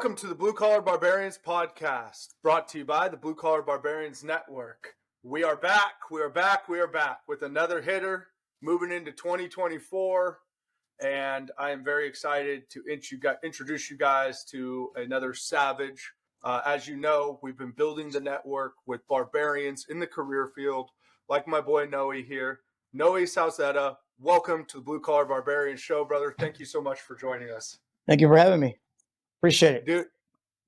Welcome to the Blue Collar Barbarians podcast, brought to you by the Blue Collar Barbarians Network. We are back with another hitter moving into 2024, and I am very excited to introduce you guys to another savage. As you know, we've been building the network with Barbarians in the career field, like my boy Noe here. Noe Zazueta, welcome to the Blue Collar Barbarians show, brother. Thank you so much for joining us. Thank you for having me. Appreciate it.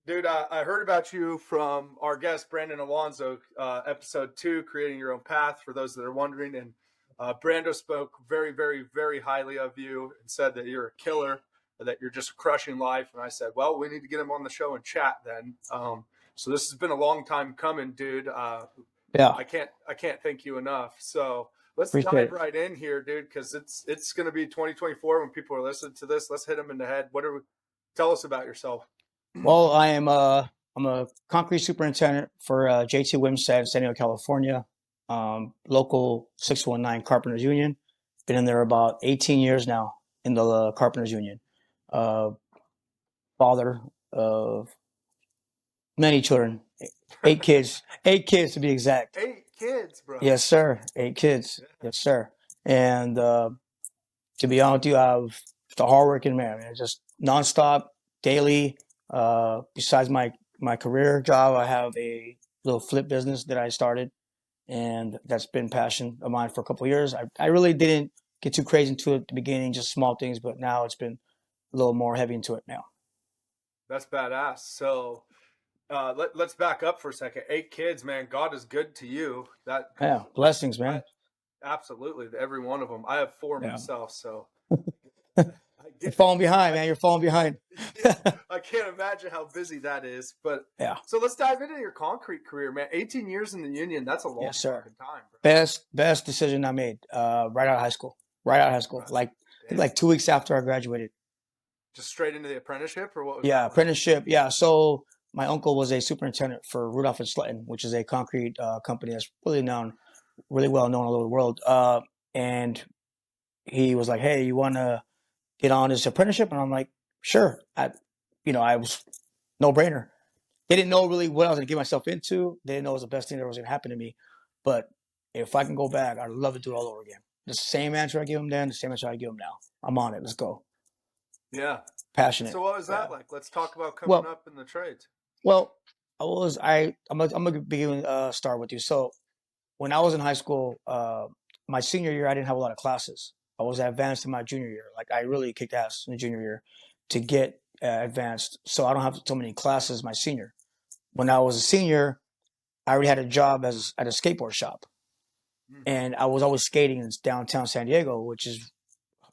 Dude, I heard about you from our guest, Brandon Alonso, episode 2, Creating Your Own Path, for those that are wondering. And Brando spoke very, very, very highly of you and said that you're a killer, that you're just crushing life. And I said, well, we need to get him on the show and chat then. So this has been a long time coming, dude. Yeah. I can't thank you enough. So let's dive right in here, dude, because it's going to be 2024 when people are listening to this. Let's hit them in the head. Tell us about yourself. Well, I'm a concrete superintendent for J2 Wimstead, San Diego, California. Local 619 Carpenters Union. Been in there about 18 years now in the Carpenters Union. Father of many children, 8 kids, 8 kids to be exact. 8 kids, bro. Yes, sir. 8 kids. Yeah. Yes, sir. And to be honest with you, I'm a hardworking man. Just nonstop, daily. Besides my career job, I have a little flip business that I started, and that's been passion of mine for a couple of years. I really didn't get too crazy into it at the beginning, just small things, but now it's been a little more heavy into it now. That's badass. So let's back up for a second. 8 kids, man. God is good to you. Yeah, blessings, man. Absolutely, every one of them. I have 4 myself, so you're falling behind, man. You're falling behind. I can't imagine how busy that is. But yeah. So let's dive into your concrete career, man. 18 years in the union. That's a long time, bro. Best decision I made. Right out of high school. Like 2 weeks after I graduated. Just straight into the apprenticeship, or what was that apprenticeship. Like? Yeah. So my uncle was a superintendent for Rudolph and Sletton, which is a concrete company that's really well known all over the world. And he was like, "Hey, you want to get on this apprenticeship?" And I'm like, "Sure." I was no brainer. They didn't know really what I was going to get myself into. They didn't know it was the best thing that was going to happen to me. But if I can go back, I'd love to do it all over again. The same answer I give them then, the same answer I give them now. I'm on it. Let's go. Yeah. Passionate. So what was that like? Let's talk about coming up in the trades. Well, I'm gonna begin start with you. So when I was in high school, my senior year, I didn't have a lot of classes. I was advanced in my junior year. Like I really kicked ass in the junior year to get advanced. So I don't have so many classes my senior. When I was a senior, I already had a job at a skateboard shop. And I was always skating in downtown San Diego, which is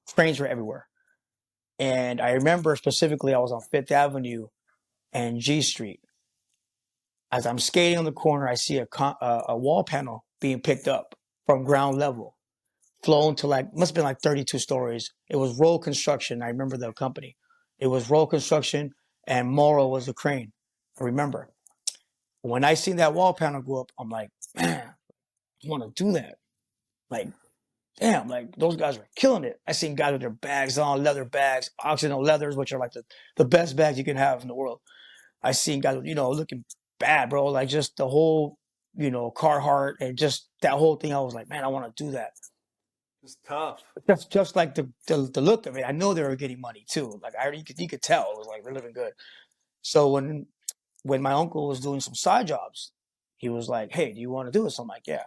trains were everywhere. And I remember specifically I was on 5th Avenue and G Street. As I'm skating on the corner, I see a wall panel being picked up from ground level, flown to must have been like 32 stories. It was Roll Construction. I remember the company. It was Roll Construction, and Morrow was the crane. I remember. When I seen that wall panel go up, I'm like, man, I want to do that. Like, damn, like those guys are killing it. I seen guys with their bags on, leather bags, Occidental leathers, which are like the best bags you can have in the world. I seen guys, looking bad, bro. Like just the whole, Carhartt and just that whole thing. I was like, man, I want to do that. It's tough. Just like the look of it. I know they were getting money too. Like you could tell it was like they're living good. So when my uncle was doing some side jobs, he was like, hey, do you want to do this? I'm like, yeah.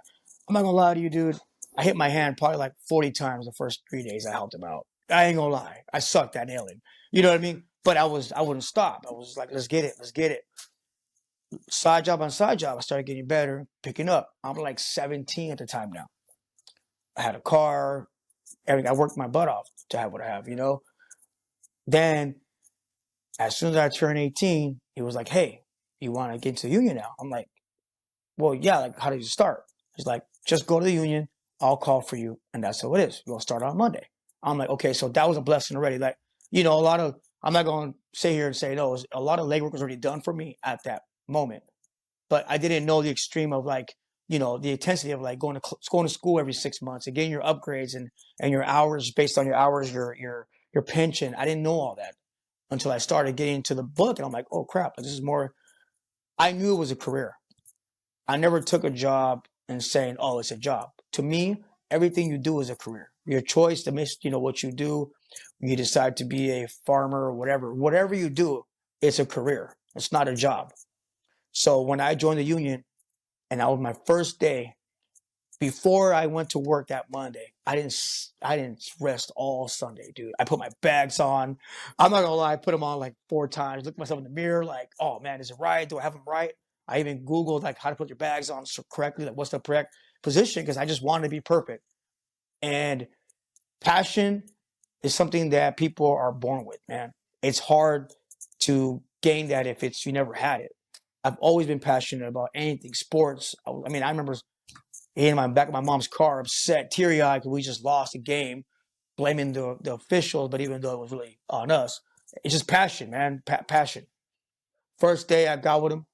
I'm not gonna lie to you, dude. I hit my hand probably like 40 times the first 3 days I helped him out. I ain't gonna lie. I sucked at nailing. You know what I mean? But I wouldn't stop. I was like, let's get it. Side job on side job, I started getting better, picking up. I'm like 17 at the time now. I had a car. I worked my butt off to have what I have, Then, as soon as I turned 18, he was like, hey, you want to get into the union now? I'm like, well, yeah, like, how did you start? He's like, just go to the union. I'll call for you. And that's how it is. You'll start on Monday. I'm like, okay, so that was a blessing already. Like, I'm not going to sit here and say, no, a lot of legwork was already done for me at that moment. But I didn't know the extreme of like, the intensity of like going to school every 6 months and getting your upgrades and your hours based on your hours, your pension. I didn't know all that. until I started getting to the book, and I'm like, oh crap, this is more. I knew it was a career. I never took a job and saying, oh, it's a job. To me, everything you do is a career. Your choice to miss, what you do, when you decide to be a farmer or whatever you do, it's a career. It's not a job. So when I joined the union, and that was my first day, before I went to work that Monday, I didn't rest all Sunday, dude. I put my bags on. I'm not gonna lie, I put them on like 4 times. Look myself in the mirror, like, oh man, is it right? Do I have them right? I even Googled like how to put your bags on correctly, like what's the correct position, because I just wanted to be perfect. And passion is something that people are born with, man. It's hard to gain that if you never had it. I've always been passionate about anything, sports. I mean, I remember in my back of my mom's car, upset, teary-eyed, because we just lost a game, blaming the officials, but even though it was really on us, it's just passion, man, passion. First day I got with him,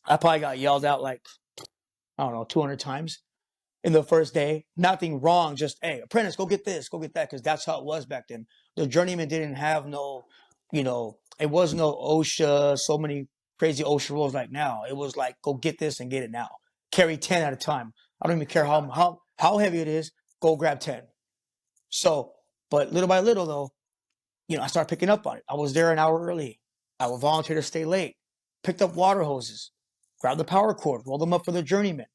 I probably got yelled out like, I don't know, 200 times in the first day. Nothing wrong, just, hey, apprentice, go get this, go get that, because that's how it was back then. The journeyman didn't have no, it was no OSHA, so many crazy OSHA rules like now. It was like, go get this and get it now. Carry 10 at a time. I don't even care how heavy it is, go grab 10. So, but little by little though, I started picking up on it. I was there an hour early. I would volunteer to stay late. Picked up water hoses, grabbed the power cord, rolled them up for the journeyman.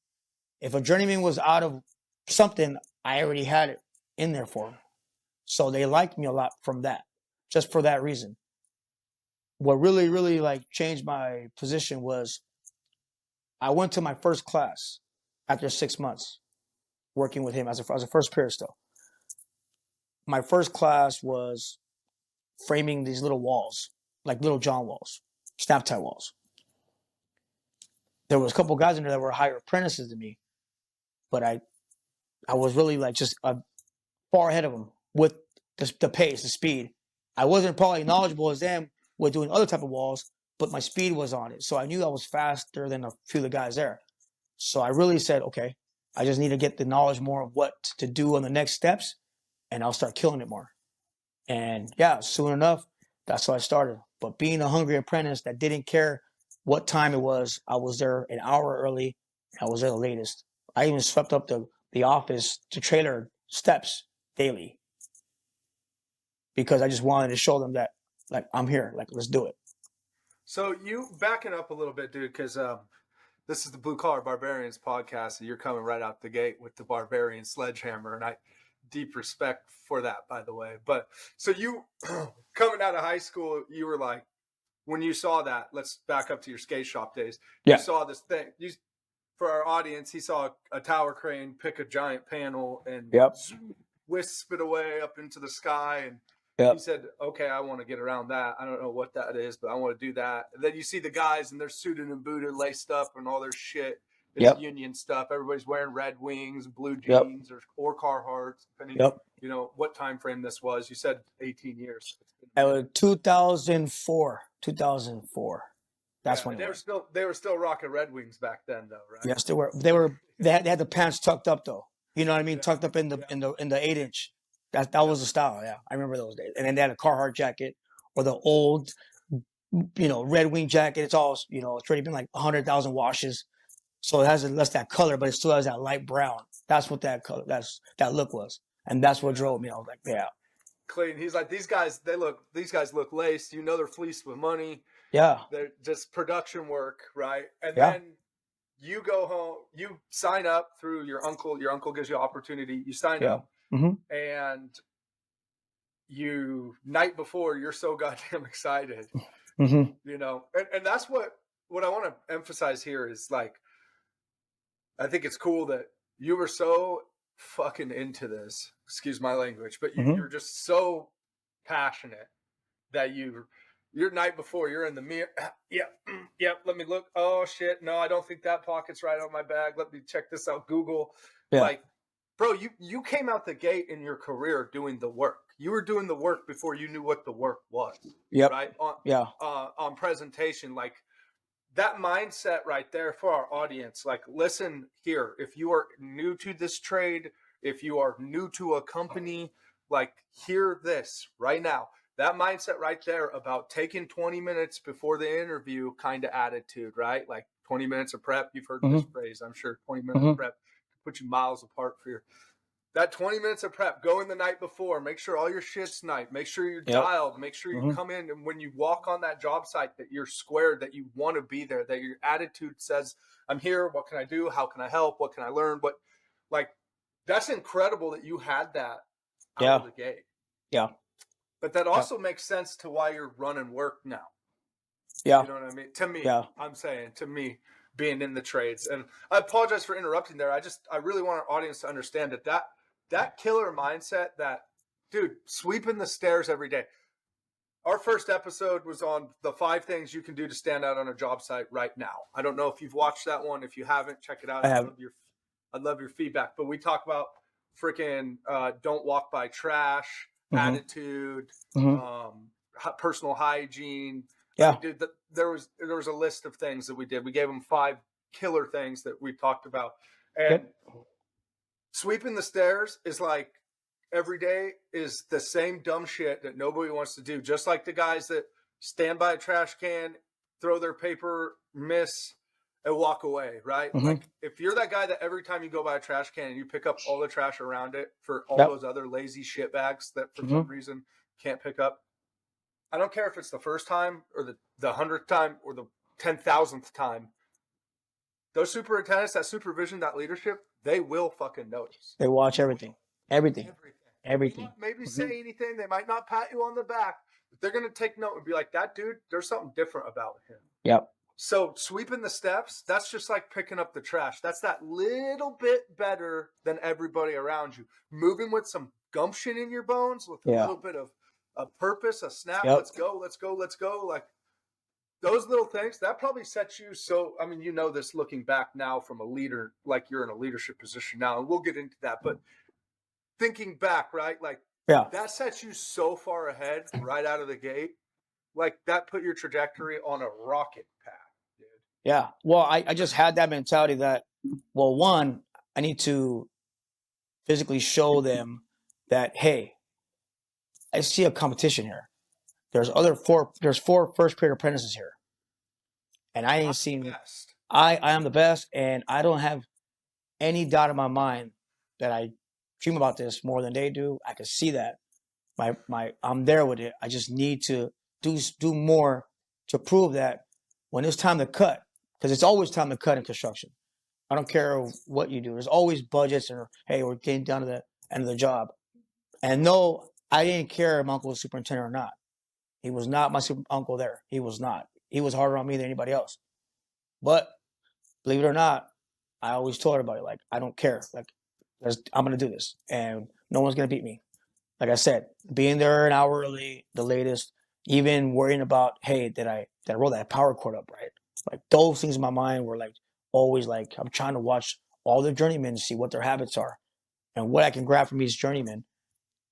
If a journeyman was out of something, I already had it in there for him. So they liked me a lot from that, just for that reason. What really, really like changed my position was I went to my first class after 6 months working with him as a first period still. My first class was framing these little walls, like little John walls, snap tie walls. There was a couple guys in there that were higher apprentices than me, but I was really like just far ahead of them with the pace, the speed. I wasn't probably knowledgeable as them with doing other type of walls, but my speed was on it. So I knew I was faster than a few of the guys there. So I really said, okay, I just need to get the knowledge more of what to do on the next steps, and I'll start killing it more. And yeah, soon enough, that's how I started. But being a hungry apprentice that didn't care what time it was, I was there an hour early. I was there the latest. I even swept up the office, the trailer steps daily, because I just wanted to show them that, like, I'm here, like, let's do it. So you backing up a little bit, dude, because this is the Blue Collar Barbarians podcast, and you're coming right out the gate with the Barbarian sledgehammer, and I deep respect for that, by the way. But so you coming out of high school, you were like, when you saw that, let's back up to your skate shop days. You saw this thing. For our audience, he saw a tower crane pick a giant panel and wisp it away up into the sky, and he said, okay, I want to get around that. I don't know what that is, but I want to do that. And then you see the guys, and they're suited and booted, laced up, and all their shit. It's union stuff. Everybody's wearing Red Wings, blue jeans, or Carhartts, depending, what time frame this was. You said 18 years. It was 2004. 2004. That's when they were still rocking Red Wings back then, though, right? Yes, they were. They had the pants tucked up, though. You know what I mean? Tucked up in the 8-inch. That was the style. Yeah, I remember those days. And then they had a Carhartt jacket or the old, Red Wing jacket. It's all, it's already been like 100,000 washes. So it has less that color, but it still has that light brown. That's what that look was, and that's what drove me. I was like, yeah, clean. He's like, these guys look laced. They're fleeced with money. Yeah, they're just production work, right? And then you go home, you sign up through your uncle. Your uncle gives you opportunity. You sign up, and night before, you're so goddamn excited, and that's what I want to emphasize here is, like, I think it's cool that you were so fucking into this. Excuse my language, but you're just so passionate that your night before, you're in the mirror. Let me look. Oh shit, no, I don't think that pocket's right on my bag. Let me check this out. Google. Like, bro, you came out the gate in your career doing the work. You were doing the work before you knew what the work was. Right? On presentation, like, that mindset right there for our audience. Like, listen here, if you are new to this trade, if you are new to a company, like, hear this right now. that mindset right there about taking 20 minutes before the interview kind of attitude, right? Like 20 minutes of prep. You've heard this phrase, I'm sure. 20 minutes of prep put you miles apart for your. That 20 minutes of prep, go in the night before, make sure all your shit's night, make sure you're dialed, make sure you come in, and when you walk on that job site that you're squared, that you want to be there, that your attitude says, I'm here, what can I do, how can I help, what can I learn, what, like, that's incredible that you had that out of the gate. Yeah. But that also makes sense to why you're running work now. Yeah. You know what I mean? To me, I'm saying, to me, being in the trades. And I apologize for interrupting there. I really want our audience to understand that killer mindset, that, dude, sweeping the stairs every day. Our first episode was on the 5 things you can do to stand out on a job site right now. I don't know if you've watched that one. If you haven't, check it out. I'd love your feedback. But we talk about freaking don't walk by trash, attitude, personal hygiene. Yeah. I mean, dude, there was a list of things that we did. We gave them 5 killer things that we talked about. And sweeping the stairs is like every day is the same dumb shit that nobody wants to do. Just like the guys that stand by a trash can, throw their paper, miss, and walk away, right? Like if you're that guy that every time you go by a trash can and you pick up all the trash around it for all those other lazy shit bags that for some reason can't pick up. I don't care if it's the first time or the 100th time or the 10,000th time. Those superintendents, that supervision, that leadership, they will fucking notice. They watch everything. Everything. Maybe say anything. They might not pat you on the back, but they're going to take note and be like, that dude, there's something different about him. Yep. So sweeping the steps, that's just like picking up the trash. That's that little bit better than everybody around you. Moving with some gumption in your bones, with a little bit of a purpose, a snap. Let's go. Like those little things, that probably sets you. So, I mean, you know this looking back now from a leader, like you're in a leadership position now, and we'll get into that. But thinking back, right? Like that sets you so far ahead right out of the gate. Like that put your trajectory on a rocket path, dude. Yeah. Well, I just had that mentality that, well, one, I need to physically show them that, hey, I see a competition here. There's 4 first period apprentices here. And I ain't seen, I am the best, and I don't have any doubt in my mind that I dream about this more than they do. I can see that. I'm there with it. I just need to do more to prove that when it's time to cut, because it's always time to cut in construction. I don't care what you do. There's always budgets, and hey, we're getting down to the end of the job. And no, I didn't care if my uncle was superintendent or not. He was not my uncle there. He was not. He was harder on me than anybody else. But believe it or not, I always told everybody, like, I don't care. Like, I'm going to do this, and no one's going to beat me. Like I said, being there an hour early, the latest, even worrying about, hey, did I roll that power cord up right? Like those things in my mind were like always like, I'm trying to watch all the journeymen and see what their habits are and what I can grab from each journeyman.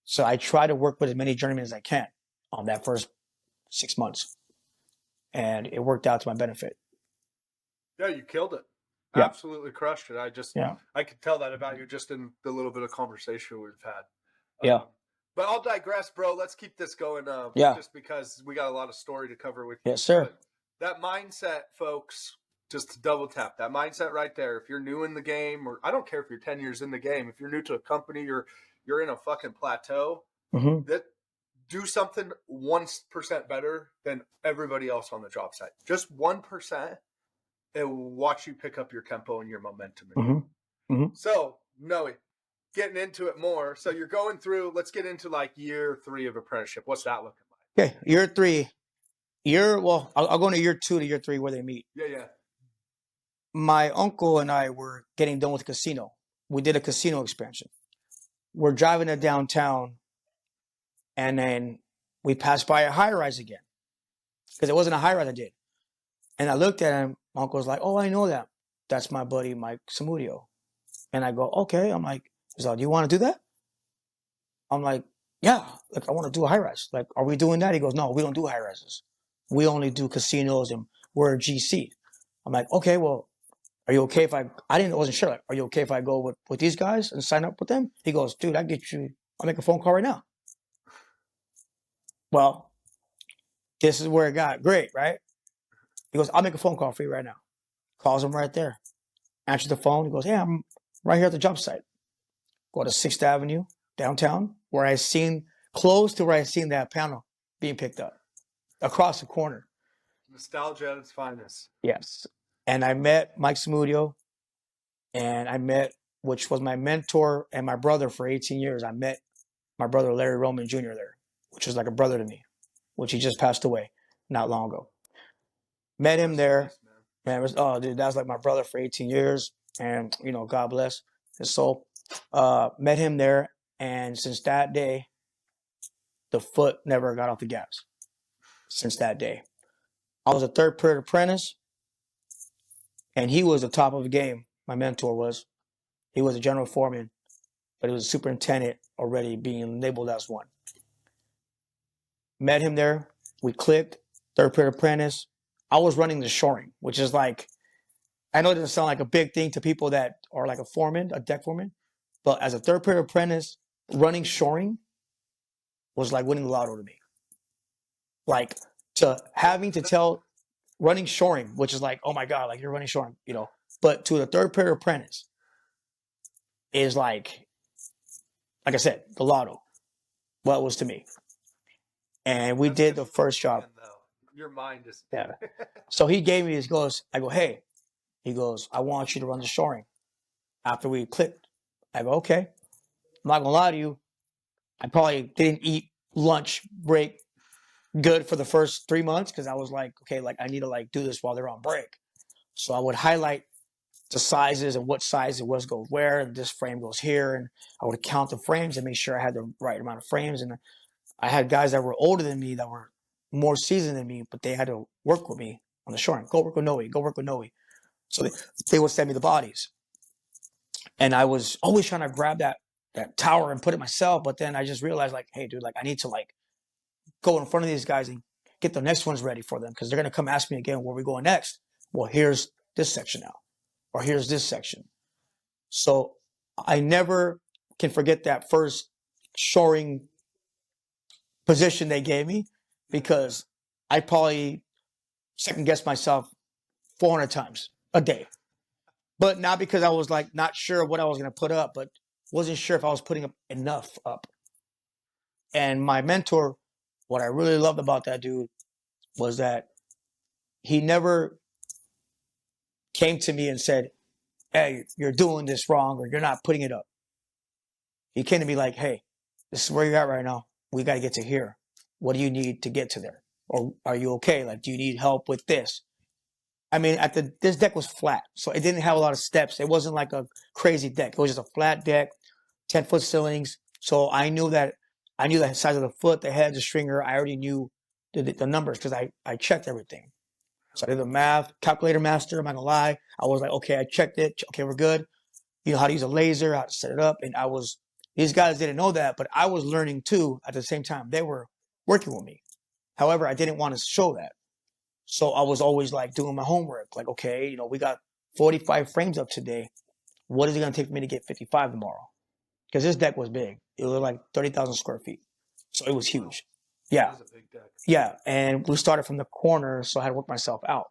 So I try to work with as many journeymen as I can on that first 6 months. And it worked out to my benefit. Yeah, you killed it. Yeah. Absolutely crushed it. I could tell that about you just in the little bit of conversation we've had. But I'll digress, bro. Let's keep this going. Just because we got a lot of story to cover with you. Yes, sir. But that mindset, folks, just to double tap, that mindset right there. If you're new in the game, or I don't care if you're 10 years in the game, if you're new to a company, you're in a fucking plateau, that do something 1% better than everybody else on the job site. Just 1%, it will watch you pick up your tempo and your momentum. So, Noe, getting into it more. So you're going through, let's get into like year 3 of apprenticeship. What's that looking like? Okay, year 3. I'll go into year 2 to year 3 where they meet. Yeah. My uncle and I were getting done with the casino. We did a casino expansion. We're driving to downtown, and then we passed by a high-rise again because it wasn't a high-rise I did. And I looked at him. My uncle was like, oh, I know that. That's my buddy, Mike Samudio. And I go, okay. I'm like, he's like, do you want to do that? I'm like, yeah. Like, I want to do a high-rise. Like, are we doing that? He goes, no, we don't do high-rises. We only do casinos, and we're a GC. I'm like, okay, well, are you okay if I wasn't sure. Like, are you okay if I go with these guys and sign up with them? He goes, dude, I'll make a phone call right now. Well, this is where it got great, right? He goes, I'll make a phone call for you right now. Calls him right there. Answers the phone. He goes, yeah, I'm right here at the job site. Go to 6th Avenue, downtown, close to where I seen that panel being picked up, across the corner. Nostalgia at its finest. Yes. And I met Mike Samudio, and which was my mentor and my brother for 18 years. I met my brother Larry Roman Jr. there, which was like a brother to me, which he just passed away not long ago. Met him there. Man, dude, that was like my brother for 18 years. And, God bless his soul. Met him there. And since that day, the foot never got off the gas. Since that day. I was a third period apprentice. And he was the top of the game. My mentor was. He was a general foreman. But he was a superintendent already, being labeled as one. Met him there. We clicked. Third period apprentice. I was running the shoring, which is like, I know it doesn't sound like a big thing to people that are like a deck foreman, but as a third period apprentice, running shoring was like winning the lotto to me. Like having to tell running shoring, which is like, oh my God, like you're running shoring, but to the third period apprentice is like I said, the lotto. Well, it was to me. And we did the first job. Your mind is. Yeah. So he gave me I go, hey, he goes, I want you to run the shoring. After we clicked, I go, okay. I'm not gonna lie to you. I probably didn't eat lunch break good for the first 3 months because I was like, okay, like I need to do this while they're on break. So I would highlight the sizes and what size it was goes where, and this frame goes here, and I would count the frames and make sure I had the right amount of frames. And I had guys that were older than me that were more seasoned than me, but they had to work with me on the shoring. Go work with Noe. Go work with Noe. So they would send me the bodies. And I was always trying to grab that tower and put it myself. But then I just realized, hey, dude, I need to go in front of these guys and get the next ones ready for them because they're going to come ask me again, where we going next? Well, here's this section now, or here's this section. So I never can forget that first shoring position they gave me because I probably second guessed myself 400 times a day. But not because I was not sure what I was going to put up, but wasn't sure if I was putting up enough up. And my mentor, what I really loved about that dude was that he never came to me and said, hey, you're doing this wrong or you're not putting it up. He came to me like, hey, this is where you're at right now. We got to get to here. What do you need to get to there? Or are you okay? Do you need help with this? I mean, this deck was flat, so it didn't have a lot of steps. It wasn't like a crazy deck. It was just a flat deck, 10-foot ceilings. So I knew the size of the foot, the head, the stringer. I already knew the numbers because I checked everything. So I did the math, calculator master. I'm not gonna lie. I was like, okay, I checked it. Okay, we're good. You know how to use a laser, how to set it up, and these guys didn't know that, but I was learning too at the same time. They were working with me. However, I didn't want to show that. So I was always doing my homework. Okay, we got 45 frames up today. What is it going to take for me to get 55 tomorrow? Because this deck was big. It was 30,000 square feet. So it was huge. Yeah. That is a big deck. Yeah. And we started from the corner, so I had to work myself out.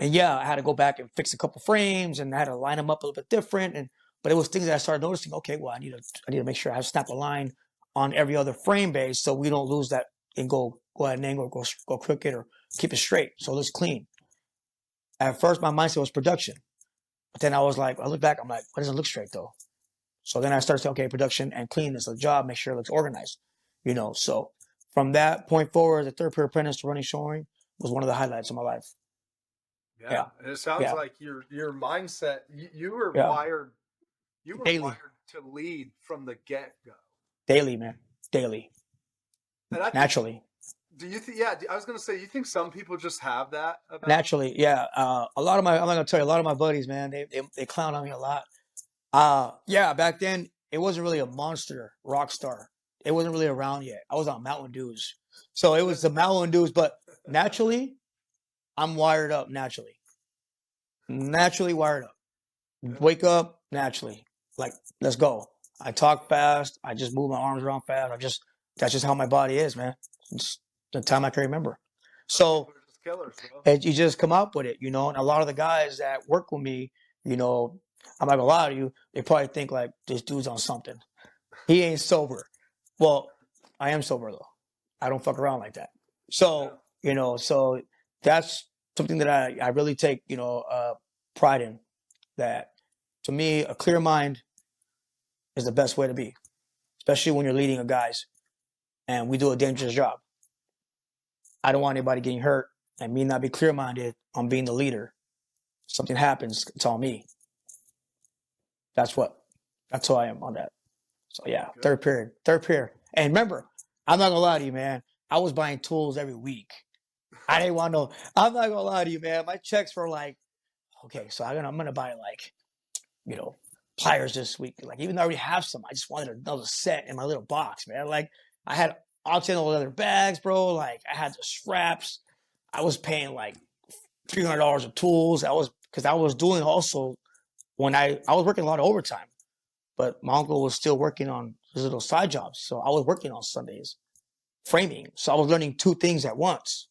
And yeah, I had to go back and fix a couple frames and I had to line them up a little bit different. But it was things that I started noticing. Okay, well, I need to make sure I snap a line on every other frame base so we don't lose that and go at an angle, go crooked or keep it straight. So it looks clean. At first, my mindset was production. But then I look back, I'm like, why doesn't it look straight though? So then I started saying, okay, production and clean is the job, make sure it looks organized. So from that point forward, the third period apprentice to running shoring was one of the highlights of my life. Yeah. And it sounds like your mindset, you were wired, Daily. Wired to lead from the get-go. Daily, man. Daily. Naturally. Do you think? Yeah, I was gonna say. You think some people just have that? Naturally, yeah. A lot of I'm not gonna tell you. A lot of my buddies, man, they clown on me a lot. Yeah. Back then, it wasn't really a monster rock star. It wasn't really around yet. I was on Mountain Dews, so it was the Mountain Dews. But naturally, I'm wired up. Naturally wired up. Wake up naturally. Let's go. I talk fast. I just move my arms around fast. I just that's just how my body is, man. It's the time I can remember. Some So people are just killers, bro. and you just come up with it, you know. And a lot of the guys that work with me, you know, I'm not gonna lie to you, they probably think like this dude's on something. He ain't sober. Well, I am sober though. I don't fuck around like that. Yeah. So, you know, so that's something that I really take, you know, pride in. That to me, a clear mind is the best way to be, especially when you're leading a guys and we do a dangerous job. I don't want anybody getting hurt and me not be clear minded on being the leader. Something happens, it's on me. That's who I am on that. So yeah, Good. third period. And remember, I'm not gonna lie to you, man. I was buying tools every week. I didn't want no. I'm not gonna lie to you, man. My checks were like, okay, so I'm gonna buy like, you know, pliers this week. Like even though I already have some, I just wanted another set in my little box, man. Like I had octane leather bags, bro. Like I had the straps. I was paying like $300 of tools. I was because I was doing also when I was working a lot of overtime, but my uncle was still working on his little side jobs. So I was working on Sundays, framing. So I was learning two things at once.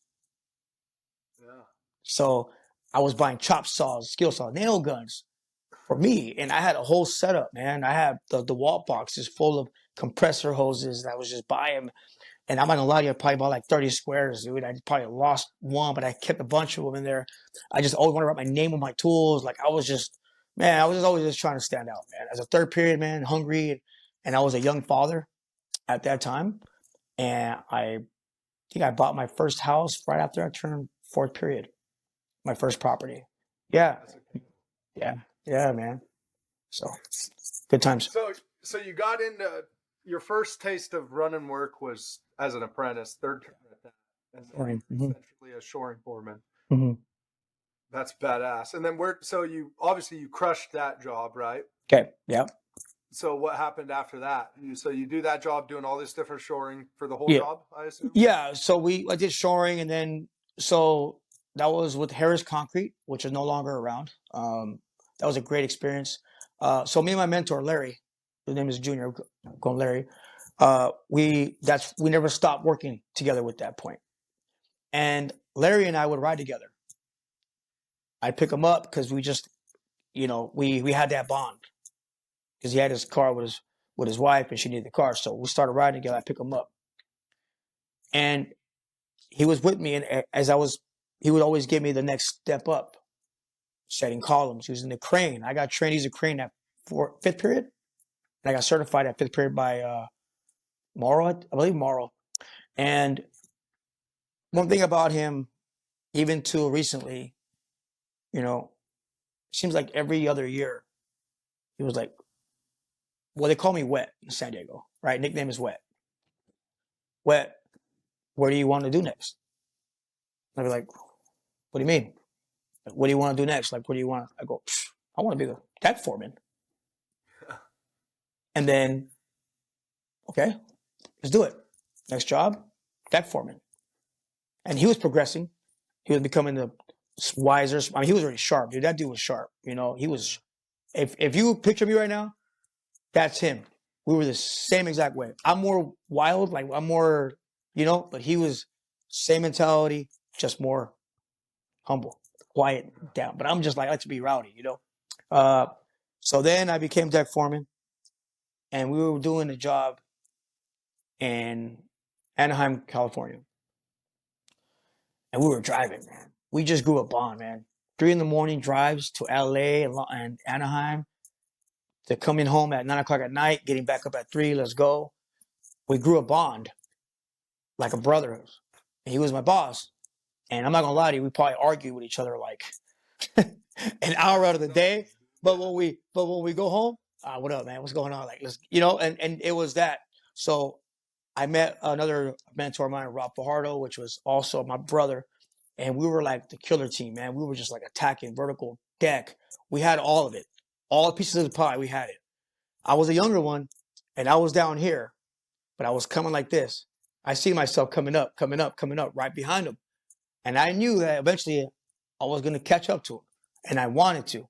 Yeah. So I was buying chop saws, skill saws, nail guns for me. And I had a whole setup, man. I had the wall boxes full of compressor hoses that I was just buying. And I'm not gonna lie to you, I probably bought like 30 squares, dude. I probably lost one, but I kept a bunch of them in there. I just always want to write my name on my tools. Like I was just, man, I was just always just trying to stand out, man. As a third period, man, hungry, and I was a young father at that time. And I think I bought my first house right after I turned fourth period, my first property. Yeah, That's okay. yeah, yeah, man. So good times. So you got into your first taste of running work was as an apprentice, third term at that, and then Mm-hmm. essentially a shoring foreman. Mm-hmm. That's badass. And then so you obviously you crushed that job, right? Okay, yeah. So what happened after that? So you do that job doing all this different shoring for the whole Yeah. job, I assume? Yeah, so I did shoring, and then so that was with Harris Concrete, which is no longer around. That was a great experience. So me and my mentor Larry, his name is Junior, going Larry. We never stopped working together with that point. And Larry and I would ride together. I'd pick him up because we just, you know, we had that bond because he had his car with his wife and she needed the car, so we started riding together. I pick him up, and he was with me, and he would always give me the next step up, setting columns, using the crane. I got trained using a crane at fifth period, and I got certified at fifth period by Morrow, I believe Morrow. And one thing about him, even till recently, you know, seems like every other year, he was like, well, they call me Wet in San Diego, right? Nickname is Wet. Wet, where do you want to do next? I'd be like, what do you mean? What do you want to do next? Like, what do you want? I go, I want to be the deck foreman. And then, okay, let's do it. Next job, deck foreman. And he was progressing. He was becoming the wiser. I mean, he was already sharp, dude. That dude was sharp. You know, he was. If you picture me right now, that's him. We were the same exact way. I'm more wild, like I'm more, you know, but he was same mentality, just more humble, quiet, down. But I'm just like I like to be rowdy, you know. So then I became deck foreman, and we were doing a job in Anaheim, California, and we were driving, man. We just grew a bond, man. 3 in the morning drives to LA and Anaheim, to coming home at 9 o'clock at night, getting back up at 3. Let's go. We grew a bond like a brother. He was my boss, and I'm not gonna lie to you, we probably argued with each other like an hour out of the day. But when we go home, what up, man? What's going on? Like, let's, you know, and it was that. So I met another mentor of mine, Rob Fajardo, which was also my brother, and we were like the killer team, man. We were just like attacking vertical deck. We had all of it, all the pieces of the pie. We had it. I was a younger one, and I was down here, but I was coming like this. I see myself coming up, right behind him. And I knew that eventually I was going to catch up to him. And I wanted to.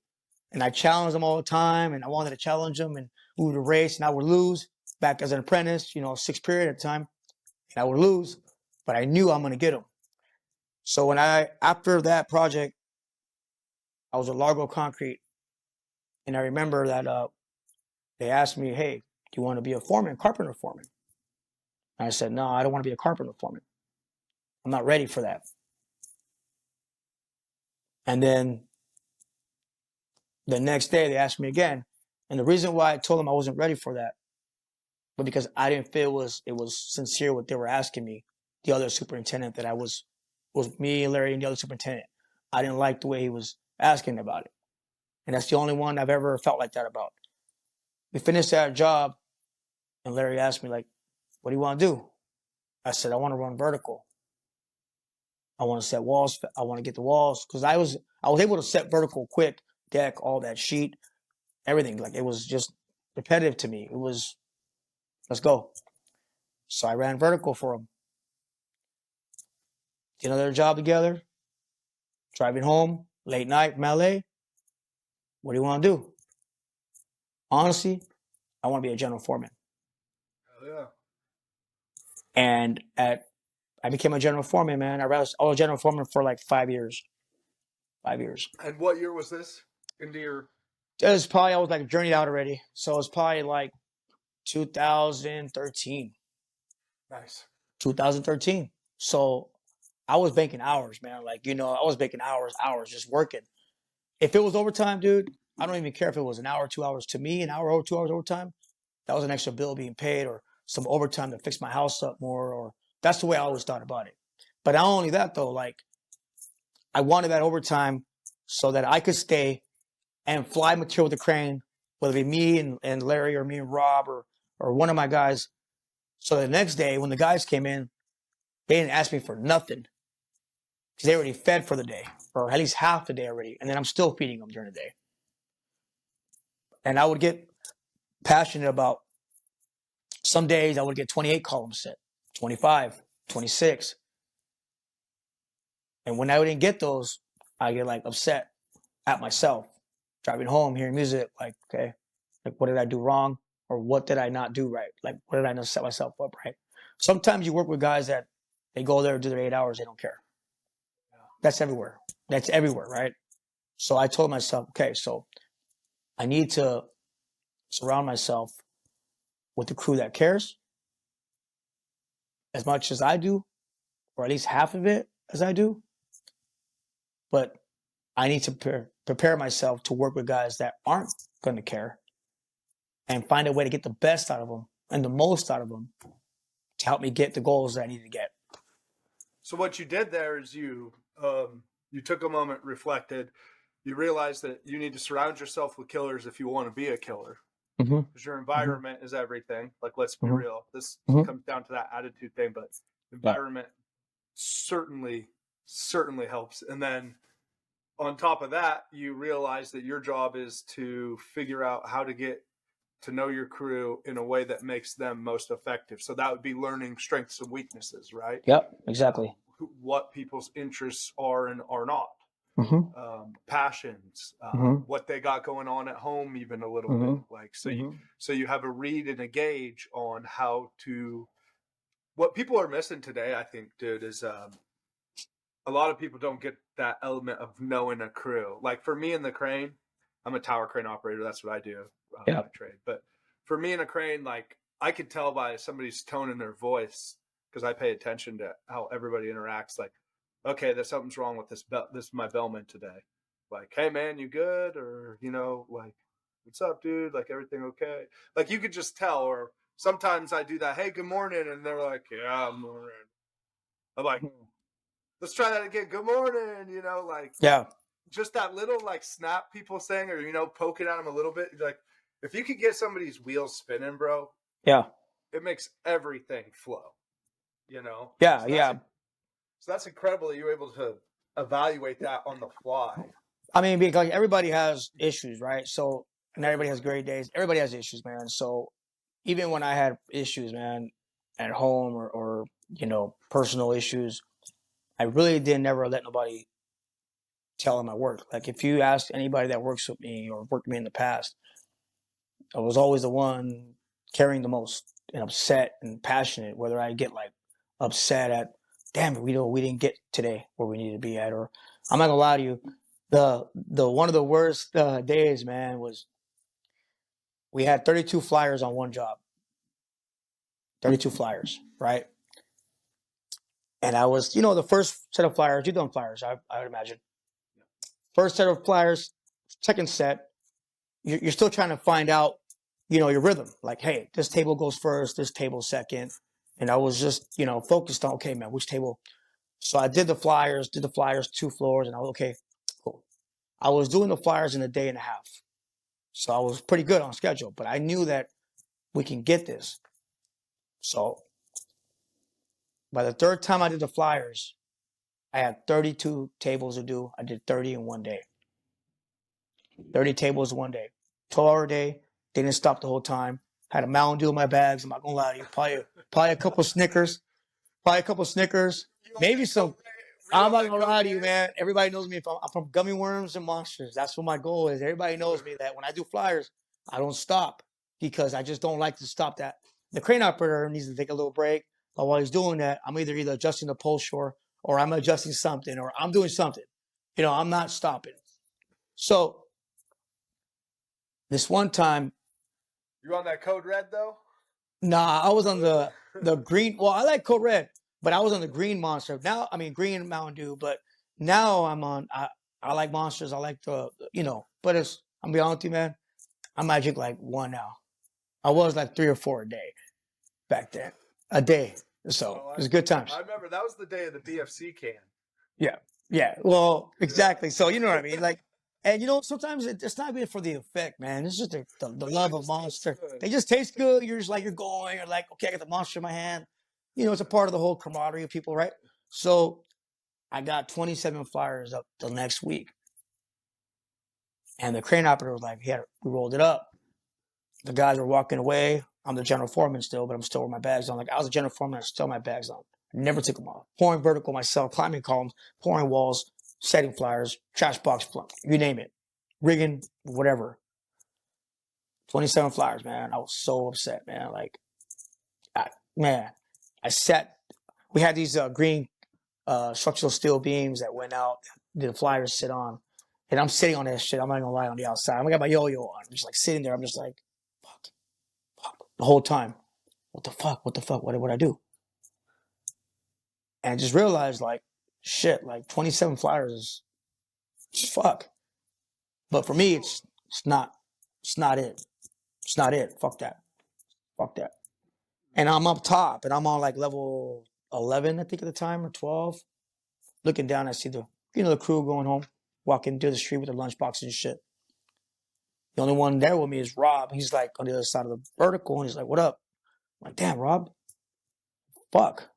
And I challenged him all the time. And I wanted to challenge him. And we would race and I would lose back as an apprentice, you know, sixth period at the time. and I would lose, but I knew I'm going to get them. So after that project, I was at Largo Concrete, and I remember that they asked me, hey, do you want to be a foreman, carpenter foreman? And I said, no, I don't want to be a carpenter foreman. I'm not ready for that. And then the next day they asked me again. And the reason why I told them I wasn't ready for that was because I didn't feel it was sincere what they were asking me. The other superintendent that was me, Larry, and the other superintendent. I didn't like the way he was asking about it. And that's the only one I've ever felt like that about. We finished that job, and Larry asked me, like, what do you want to do? I said, I want to run vertical. I want to set walls. I want to get the walls. Because I was able to set vertical quick, deck, all that sheet, everything. Like, it was just repetitive to me. It was, let's go. So I ran vertical for him. Did another job together. Driving home, late night from LA. What do you want to do? Honestly, I want to be a general foreman. Oh, yeah. And I became a general foreman, man. I was a general foreman for like 5 years. 5 years. And what year was this? Into your... It was probably, I was like journeyed out already. So it was probably like 2013. Nice. 2013. So I was banking hours, man. Like, I was banking hours, just working. If it was overtime, dude, I don't even care if it was an hour, 2 hours. To me, an hour or 2 hours overtime, that was an extra bill being paid or some overtime to fix my house up more. Or that's the way I always thought about it. But not only that, though, like, I wanted that overtime so that I could stay and fly material with the crane, whether it be me and Larry or me and Rob or one of my guys. So the next day, when the guys came in, they didn't ask me for nothing because they already fed for the day, or at least half the day already. And then I'm still feeding them during the day. And I would get passionate about some days I would get 28 columns set, 25, 26. And when I didn't get those, I get like upset at myself. Driving home, hearing music, like, okay, like what did I do wrong? Or what did I not do right? Like, what did I not set myself up right? Sometimes you work with guys that they go there, do their 8 hours, they don't care. That's everywhere. That's everywhere, right? So I told myself, okay, so I need to surround myself with the crew that cares as much as I do, or at least half of it as I do. But I need to prepare myself to work with guys that aren't going to care and find a way to get the best out of them and the most out of them to help me get the goals that I need to get. So what you did there is you took a moment, reflected, you realized that you need to surround yourself with killers if you want to be a killer. Because your environment is everything. Like, let's be real. This comes down to that attitude thing, but environment certainly helps. And then on top of that, you realize that your job is to figure out how to get to know your crew in a way that makes them most effective. So that would be learning strengths and weaknesses, right? Yep, exactly. What people's interests are and are not. Passions, what they got going on at home, even a little bit. Like, so you have a read and a gauge on how to. What people are missing today, I think, dude, is a lot of people don't get that element of knowing a crew. Like for me in the crane, I'm a tower crane operator. That's what I do by trade. But for me in a crane, like I could tell by somebody's tone in their voice because I pay attention to how everybody interacts. Like, okay, there's something's wrong with this is my bellman today. Like, hey man, you good? Or, like, what's up, dude? Like, everything okay? Like, you could just tell. Or sometimes I do that, hey, good morning. And they're like, yeah, morning. I'm like, let's try that again. Good morning. Like, just that little like snap people saying, or, poking at them a little bit. Like, if you could get somebody's wheels spinning, bro. Yeah. It makes everything flow, Yeah. So that's incredible that you were able to evaluate that on the fly. I mean, because everybody has issues, right? So, and everybody has great days. Everybody has issues, man. So even when I had issues, man, at home or personal issues, I really did never let nobody tell them I work. Like if you ask anybody that works with me or worked with me in the past, I was always the one carrying the most and upset and passionate, whether I get like upset at, damn it, we didn't get today where we needed to be at. Or I'm not gonna lie to you, the one of the worst days, man, was we had 32 flyers on one job, 32 flyers, right? And I was, the first set of flyers, you've done flyers, I would imagine. First set of flyers, second set, you're still trying to find out, your rhythm. Like, hey, this table goes first, this table second. And I was just, focused on, okay, man, which table? So I did the flyers, 2 floors, and I was, okay, cool. I was doing the flyers in a day and a half. So I was pretty good on schedule, but I knew that we can get this. So by the third time I did the flyers, I had 32 tables to do. I did 30 in one day. 30 tables one day. 12-hour day. Didn't stop the whole time. Had a Mountain Dew in my bags. I'm not gonna lie to you. Probably a couple Snickers. Maybe some. I'm not gonna lie to you, man. Everybody knows me. I'm from Gummy Worms and Monsters. That's what my goal is. Everybody knows me that when I do flyers, I don't stop because I just don't like to stop that. The crane operator needs to take a little break. But while he's doing that, I'm either adjusting the pole shore or I'm adjusting something or I'm doing something. I'm not stopping. So this one time, You on that code red though? nah, I was on the green. Well, I like Code Red, but I was on the green Monster. Now, I mean green Mountain Dew, but now I'm on. I like Monsters. I like but I'm be honest with you, man. I might drink like one now. I was like 3 or 4 a day back then, a day. So it was good times. I remember that was the day of the BFC can. Yeah. Well, exactly. So you know what I mean, like. And sometimes it's not even for the effect, man. It's just the love of Monster. They just taste good. You're just like, you're going. You're like, okay, I got the Monster in my hand. It's a part of the whole camaraderie of people, right? So I got 27 flyers up the next week. And the crane operator was like, we rolled it up. The guys were walking away. I'm the general foreman still, but I'm still with my bags on. Like, I was the general foreman. I still had my bags on. I never took them off. Pouring vertical myself, climbing columns, pouring walls, setting flyers, trash box, you name it. Rigging, whatever. 27 flyers, man. I was so upset, man. Like, we had these green structural steel beams that went out, the flyers sit on. And I'm sitting on that shit. I'm not gonna lie, on the outside. I got my yo-yo on. I'm just like sitting there. I'm just like, fuck. The whole time. What the fuck? What did I do? And I just realized, like, shit, like 27 flyers is fuck. But for me, it's not it. It's not it. Fuck that. And I'm up top, and I'm on like level 11, I think, at the time, or 12. Looking down, I see the crew going home, walking through the street with their lunchboxes and shit. The only one there with me is Rob. He's like on the other side of the vertical, and he's like, "What up?" I'm like, "Damn, Rob, fuck."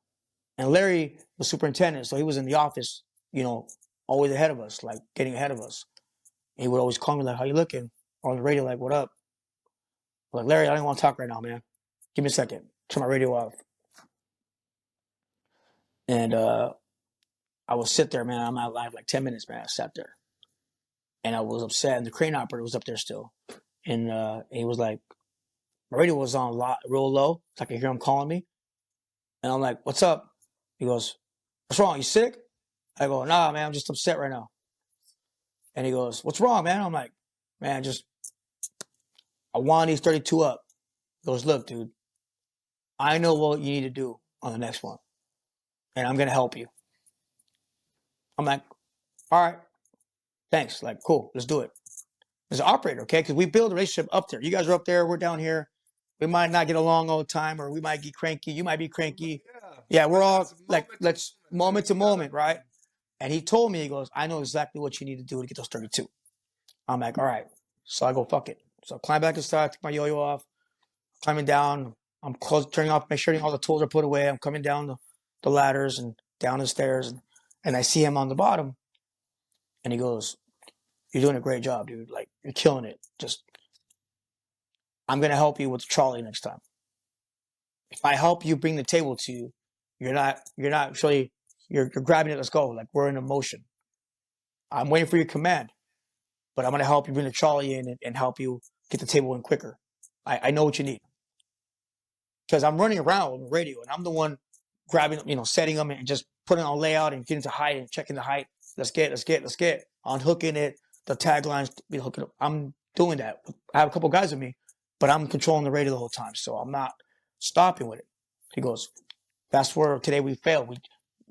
And Larry was superintendent, so he was in the office, always ahead of us, like getting ahead of us. And he would always call me like, "How you looking?" On the radio, like, "What up?" I'm like, "Larry, I don't want to talk right now, man. Give me a second. Turn my radio off." And I would sit there, man. I'm out live like 10 minutes, man. I sat there. And I was upset. And the crane operator was up there still. And he was like, my radio was on real low. So I could hear him calling me. And I'm like, "What's up?" He goes, "What's wrong? You sick?" I go, "Nah, man. I'm just upset right now." And he goes, "What's wrong, man?" I'm like, "Man, I want these 32 up." He goes, "Look, dude, I know what you need to do on the next one. And I'm going to help you." I'm like, "All right. Thanks. Like, cool. Let's do it." As an operator, okay? Because we build a relationship up there. You guys are up there. We're down here. We might not get along all the time, or we might get cranky. You might be cranky. Yeah, we're all like, let's moment to moment, right? And he told me, he goes, "I know exactly what you need to do to get those 32. I'm like, "All right." So I go, fuck it. So I climb back inside, take my yo-yo off, climbing down. I'm turning off, make sure all the tools are put away. I'm coming down the ladders and down the stairs, and I see him on the bottom. And he goes, "You're doing a great job, dude. Like, you're killing it. I'm going to help you with the trolley next time. If I help you bring the table to you, you're not actually, you're grabbing it. Let's go. Like, we're in a motion. I'm waiting for your command, but I'm going to help you bring the trolley in and help you get the table in quicker. I know what you need." Because I'm running around with the radio, and I'm the one grabbing, setting them and just putting on layout and getting to height and checking the height. Let's get. Unhooking it, the taglines, hooking up. I'm doing that. I have a couple guys with me, but I'm controlling the radio the whole time, so I'm not stopping with it. He goes, that's where today we failed.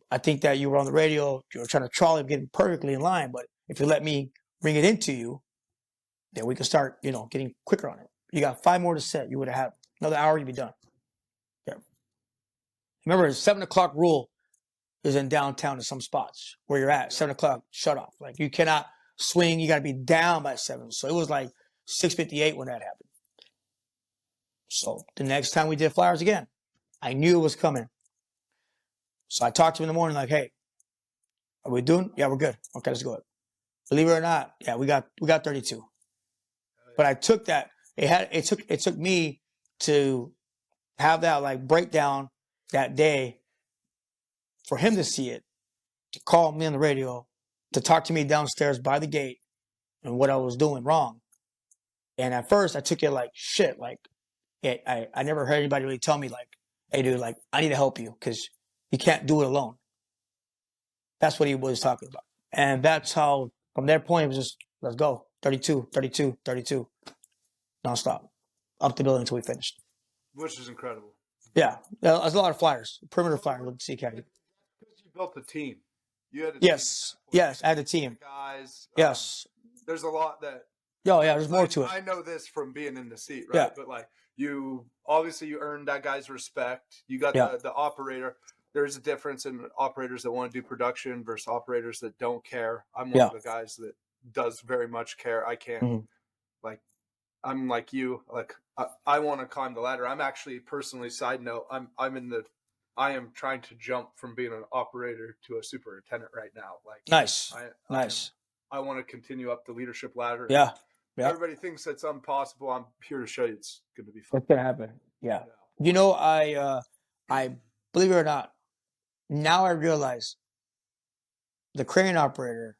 I think that you were on the radio, you were trying to trolley, getting perfectly in line, but if you let me bring it into you, then we can start, getting quicker on it. You got 5 more to set. You would have had another hour, you'd be done. Yeah. Remember, the 7 o'clock rule is in downtown in some spots where you're at. 7 o'clock, shut off. Like, you cannot swing. You got to be down by 7. So it was like 6:58 when that happened. So the next time we did flyers again, I knew it was coming. So I talked to him in the morning, like, hey, are we doing? Yeah, we're good. Okay, let's go. Believe it or not, yeah, we got 32. But I took that. It took me to have that like breakdown that day for him to see it, to call me on the radio, to talk to me downstairs by the gate and what I was doing wrong. And at first I took it like shit. Like I never heard anybody really tell me like, hey dude, like I need to help you because you can't do it alone. That's what he was talking about. And that's how, from that point, it was just, let's go. 32, 32, 32. Nonstop. Up the building until we finished. Which is incredible. Yeah. There's a lot of flyers. Perimeter flyers with the Sea Academy. Because you built a team. You had a yes. team. Yes, I had a team. Guys. Yes. There's a lot that. Oh, yeah, there's more to it. I know this from being in the seat, right? Yeah. But like you earned that guy's respect. You got the operator. There's a difference in operators that want to do production versus operators that don't care. I'm one of the guys that does very much care. I can't like, I'm like you, like I want to climb the ladder. I'm actually personally, side note, I am trying to jump from being an operator to a superintendent right now. Like nice. I want to continue up the leadership ladder. Yeah. Everybody thinks that's impossible. I'm here to show you it's going to be fun. It's going to happen. Yeah. I believe it or not, now I realize the crane operator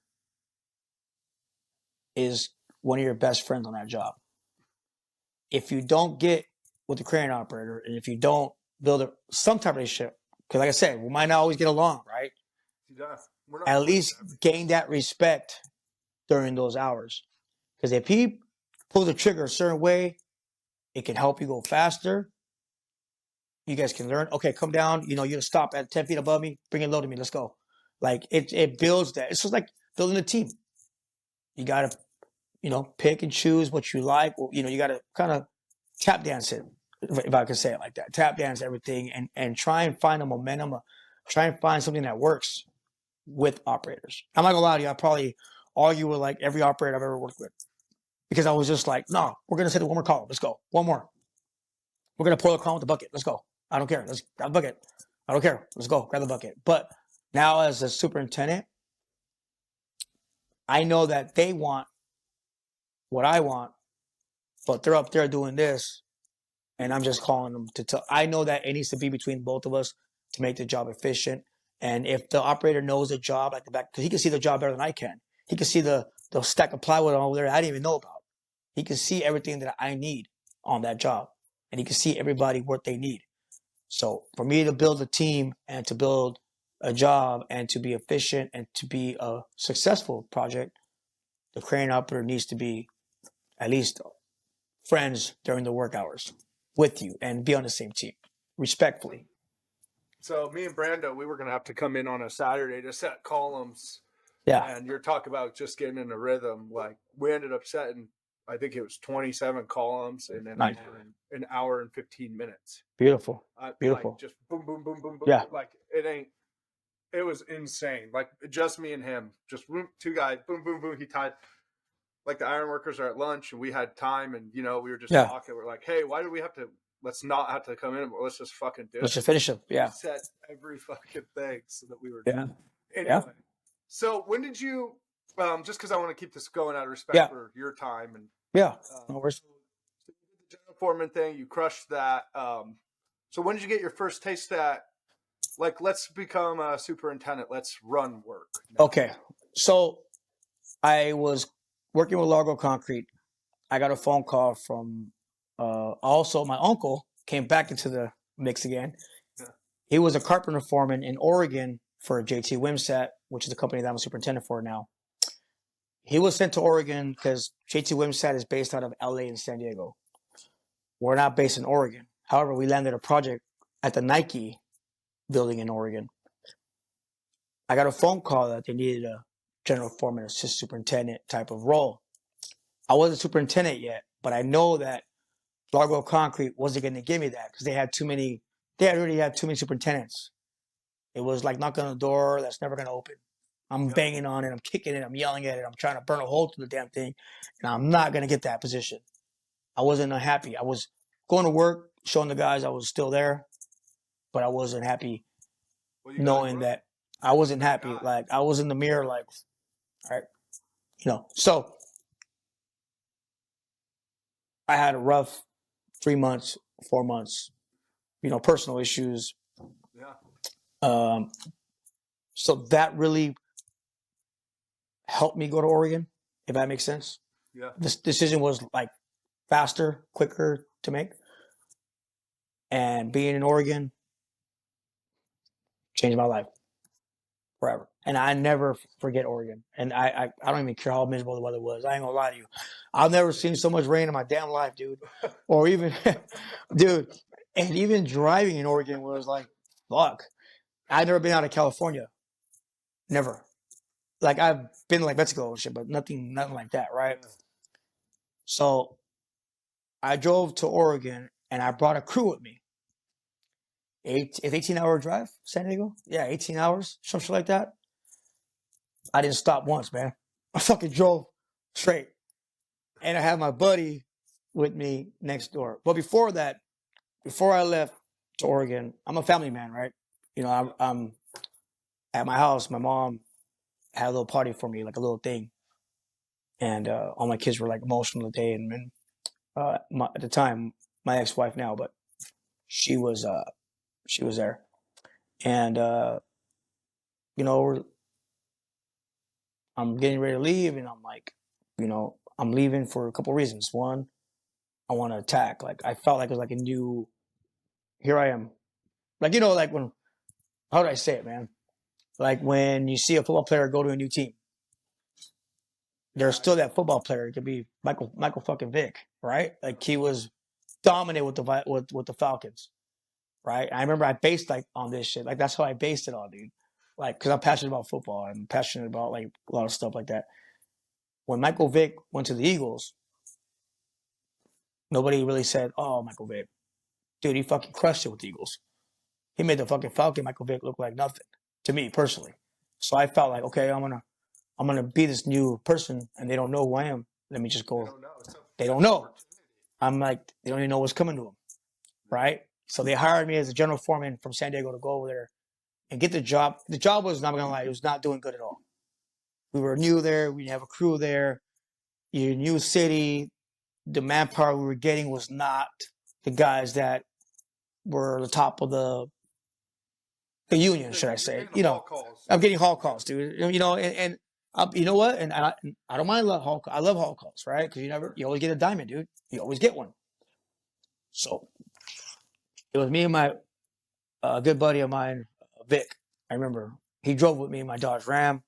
is one of your best friends on that job. If you don't get with the crane operator and if you don't build some type of relationship, because like I said, we might not always get along, right? Yeah, at least gain that respect during those hours. Because if he pulls the trigger a certain way, it can help you go faster. You guys can learn. Okay, come down. You stop at 10 feet above me. Bring it low to me. Let's go. Like it builds that. It's just like building a team. You gotta, pick and choose what you like. Well, you gotta kind of tap dance it, if I can say it like that. Tap dance everything and try and find a momentum. Try and find something that works with operators. I'm not gonna lie to you. I probably argue with like every operator I've ever worked with because I was just like, no, we're gonna set one more column. Let's go. One more. We're gonna pour the column with the bucket. Let's go. I don't care. Let's grab the bucket. I don't care. Let's go. Grab the bucket. But now as a superintendent, I know that they want what I want, but they're up there doing this, and I'm just calling them to tell. I know that it needs to be between both of us to make the job efficient. And if the operator knows the job like the back, because he can see the job better than I can. He can see the stack of plywood over there I didn't even know about. He can see everything that I need on that job, and he can see everybody what they need. So for me to build a team and to build a job and to be efficient and to be a successful project, the crane operator needs to be at least friends during the work hours with you and be on the same team, respectfully. So me and Brando, we were going to have to come in on a Saturday to set columns. Yeah. And you're talking about just getting in a rhythm. Like we ended up setting, I think it was 27 columns in an hour and 15 minutes. Beautiful. Beautiful. Like just boom, boom, boom, boom, boom. Yeah. Like it was insane. Like just me and him, just two guys, boom, boom, boom. He tied. Like the ironworkers are at lunch and we had time and, we were just talking. We're like, hey, why do we have to, let's not have to come in, but let's just fucking do it. Let's just finish it. Yeah. We set every fucking thing so that we were done. Anyway. Yeah. So when did you, just because I want to keep this going out of respect for your time and no worries. So you did the general foreman thing, you crushed that. So when did you get your first taste at, like, let's become a superintendent, let's run work? Okay. So I was working with Largo Concrete. I got a phone call from, also my uncle came back into the mix again. Yeah. He was a carpenter foreman in Oregon for JT Wimsat, which is the company that I'm a superintendent for now. He was sent to Oregon because JT Wimsat is based out of LA and San Diego. We're not based in Oregon. However, we landed a project at the Nike building in Oregon. I got a phone call that they needed a general foreman, assistant superintendent type of role. I wasn't superintendent yet, but I know that Largo Concrete wasn't going to give me that because they had already had too many superintendents. It was like knocking on a door that's never going to open. I'm banging on it, I'm kicking it, I'm yelling at it, I'm trying to burn a hole through the damn thing, and I'm not going to get that position. I wasn't unhappy. I was going to work, showing the guys I was still there, but I wasn't happy knowing that I wasn't happy. Like, I was in the mirror like, all right, So I had a rough 3 months, 4 months, personal issues. Yeah. So that really helped me go to Oregon, if that makes sense. Yeah. This decision was like faster, quicker to make. And being in Oregon changed my life forever. And I never forget Oregon. And I don't even care how miserable the weather was. I ain't gonna lie to you. I've never seen so much rain in my damn life, dude. Or even, dude, and even driving in Oregon was like, fuck. I've never been out of California. Never. Like, I've been to like Mexico and shit, but nothing like that, right? Yeah. So I drove to Oregon and I brought a crew with me. 18-hour drive, San Diego? Yeah, 18 hours, some shit like that. I didn't stop once, man. I fucking drove straight. And I had my buddy with me next door. But before that, before I left to Oregon, I'm a family man, right? I'm at my house. My mom had a little party for me, like a little thing. And all my kids were like emotional today. And at the time, my ex-wife now, but she was there. And, I'm getting ready to leave, and I'm like, I'm leaving for a couple reasons. One, I want to attack. Like, I felt like it was like a new, here I am. Like, like when, how do I say it, man? Like when you see a football player go to a new team, there's still that football player. It could be Michael fucking Vick, right? Like, he was dominant with the Falcons, right? I remember I based like on this shit. Like, that's how I based it on, dude. Like, because I'm passionate about football. I'm passionate about like a lot of stuff like that. When Michael Vick went to the Eagles, nobody really said, "Oh, Michael Vick, dude, he fucking crushed it with the Eagles. He made the fucking Falcon Michael Vick look like nothing." To me personally, so I felt like, okay, I'm gonna be this new person, and they don't know who I am. Let me just go. They don't know. I'm like, they don't even know what's coming to them, right? So they hired me as a general foreman from San Diego to go over there and get the job. The job was, not gonna lie, it was not doing good at all. We were new there. We didn't have a crew there. You're a new city. The manpower we were getting was not the guys that were the top of the union, should I say? I'm getting hall calls, dude. And you know what? And I don't mind hall calls. I love hall calls, right? Because you always get a diamond, dude. You always get one. So it was me and my good buddy of mine, Vic. I remember he drove with me in my Dodge Ram,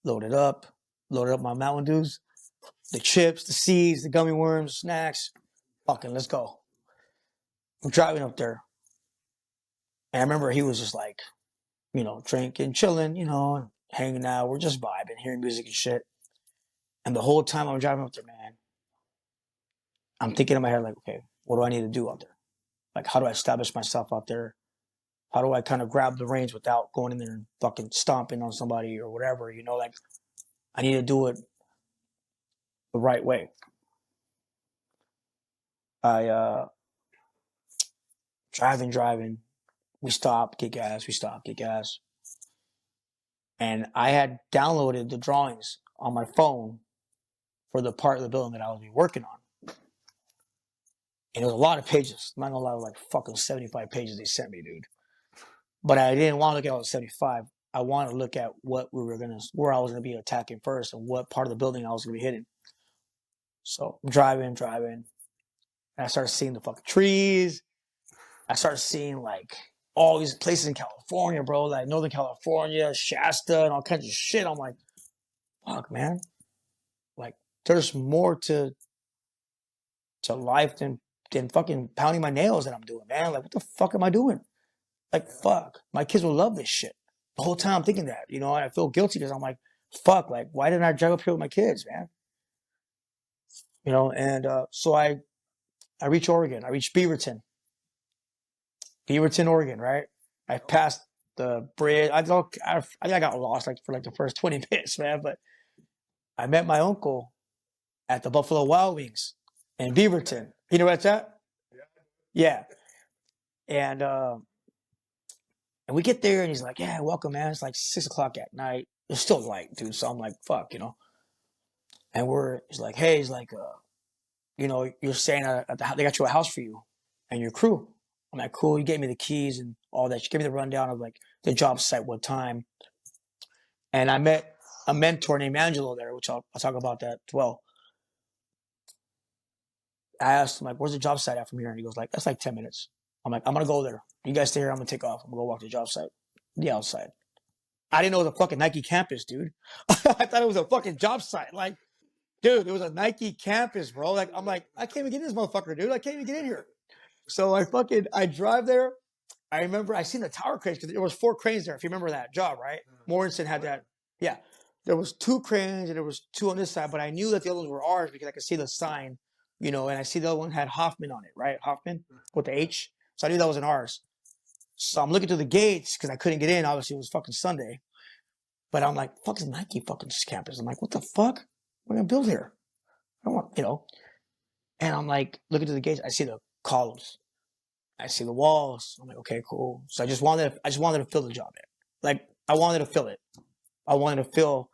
loaded up my Mountain Dews, the chips, the seeds, the gummy worms, snacks. Fucking, let's go. I'm driving up there. And I remember he was just like, drinking, chilling, hanging out. We're just vibing, hearing music and shit. And the whole time I'm driving up there, man, I'm thinking in my head, like, okay, what do I need to do out there? Like, how do I establish myself out there? How do I kind of grab the reins without going in there and fucking stomping on somebody or whatever? Like, I need to do it the right way. I driving. We stop, get gas. We stop, get gas. And I had downloaded the drawings on my phone for the part of the building that I was working on. And it was a lot of pages. I'm not gonna lie, like fucking 75 pages they sent me, dude. But I didn't want to look at all the 75. I wanted to look at where I was gonna be attacking first and what part of the building I was gonna be hitting. So I'm driving, and I started seeing the fucking trees. I started seeing like all these places in California, bro, like Northern California, Shasta, and all kinds of shit. I'm like, fuck, man. Like, there's more to life than fucking pounding my nails that I'm doing, man. Like, what the fuck am I doing? Like, fuck, my kids will love this shit. The whole time I'm thinking that, and I feel guilty because I'm like, fuck, like, why didn't I drive up here with my kids, man? And so I reach Oregon. I reach Beaverton, Oregon, right? I passed the bridge. I think I got lost like for like the first 20 minutes, man. But I met my uncle at the Buffalo Wild Wings in Beaverton. You know where that's at? Yeah. And we get there and he's like, yeah, welcome, man. It's like 6 o'clock at night. It's still light, dude. So I'm like, fuck. And he's like, hey, you're staying at the house. They got you a house for you and your crew. I'm like, cool. You gave me the keys and all that. She gave me the rundown of like the job site, what time. And I met a mentor named Angelo there, which I'll talk about that as well. I asked him, like, where's the job site at from here? And he goes, like, that's like 10 minutes. I'm like, I'm going to go there. You guys stay here. I'm going to take off. I'm going to go walk the job site, the outside. I didn't know it was a fucking Nike campus, dude. I thought it was a fucking job site. Like, dude, it was a Nike campus, bro. Like, I'm like, I can't even get in this motherfucker, dude. I can't even get in here. So I drive there. I remember I seen the tower cranes because there was 4 cranes there. If you remember that job, right? Morrison had that. Yeah, there was 2 cranes and there was 2 on this side, but I knew that the other ones were ours because I could see the sign, and I see the other one had Hoffman on it, right? Hoffman with the H. So I knew that wasn't ours. So I'm looking through the gates because I couldn't get in. Obviously, it was fucking Sunday. But I'm like, fuck is Nike fucking campus? I'm like, what the fuck? We're gonna build here. I don't want. And I'm like, looking through the gates. I see the columns. I see the walls. I'm like, okay, cool. So I just wanted to fill the job in. Like, I wanted to fill it. I wanted to fill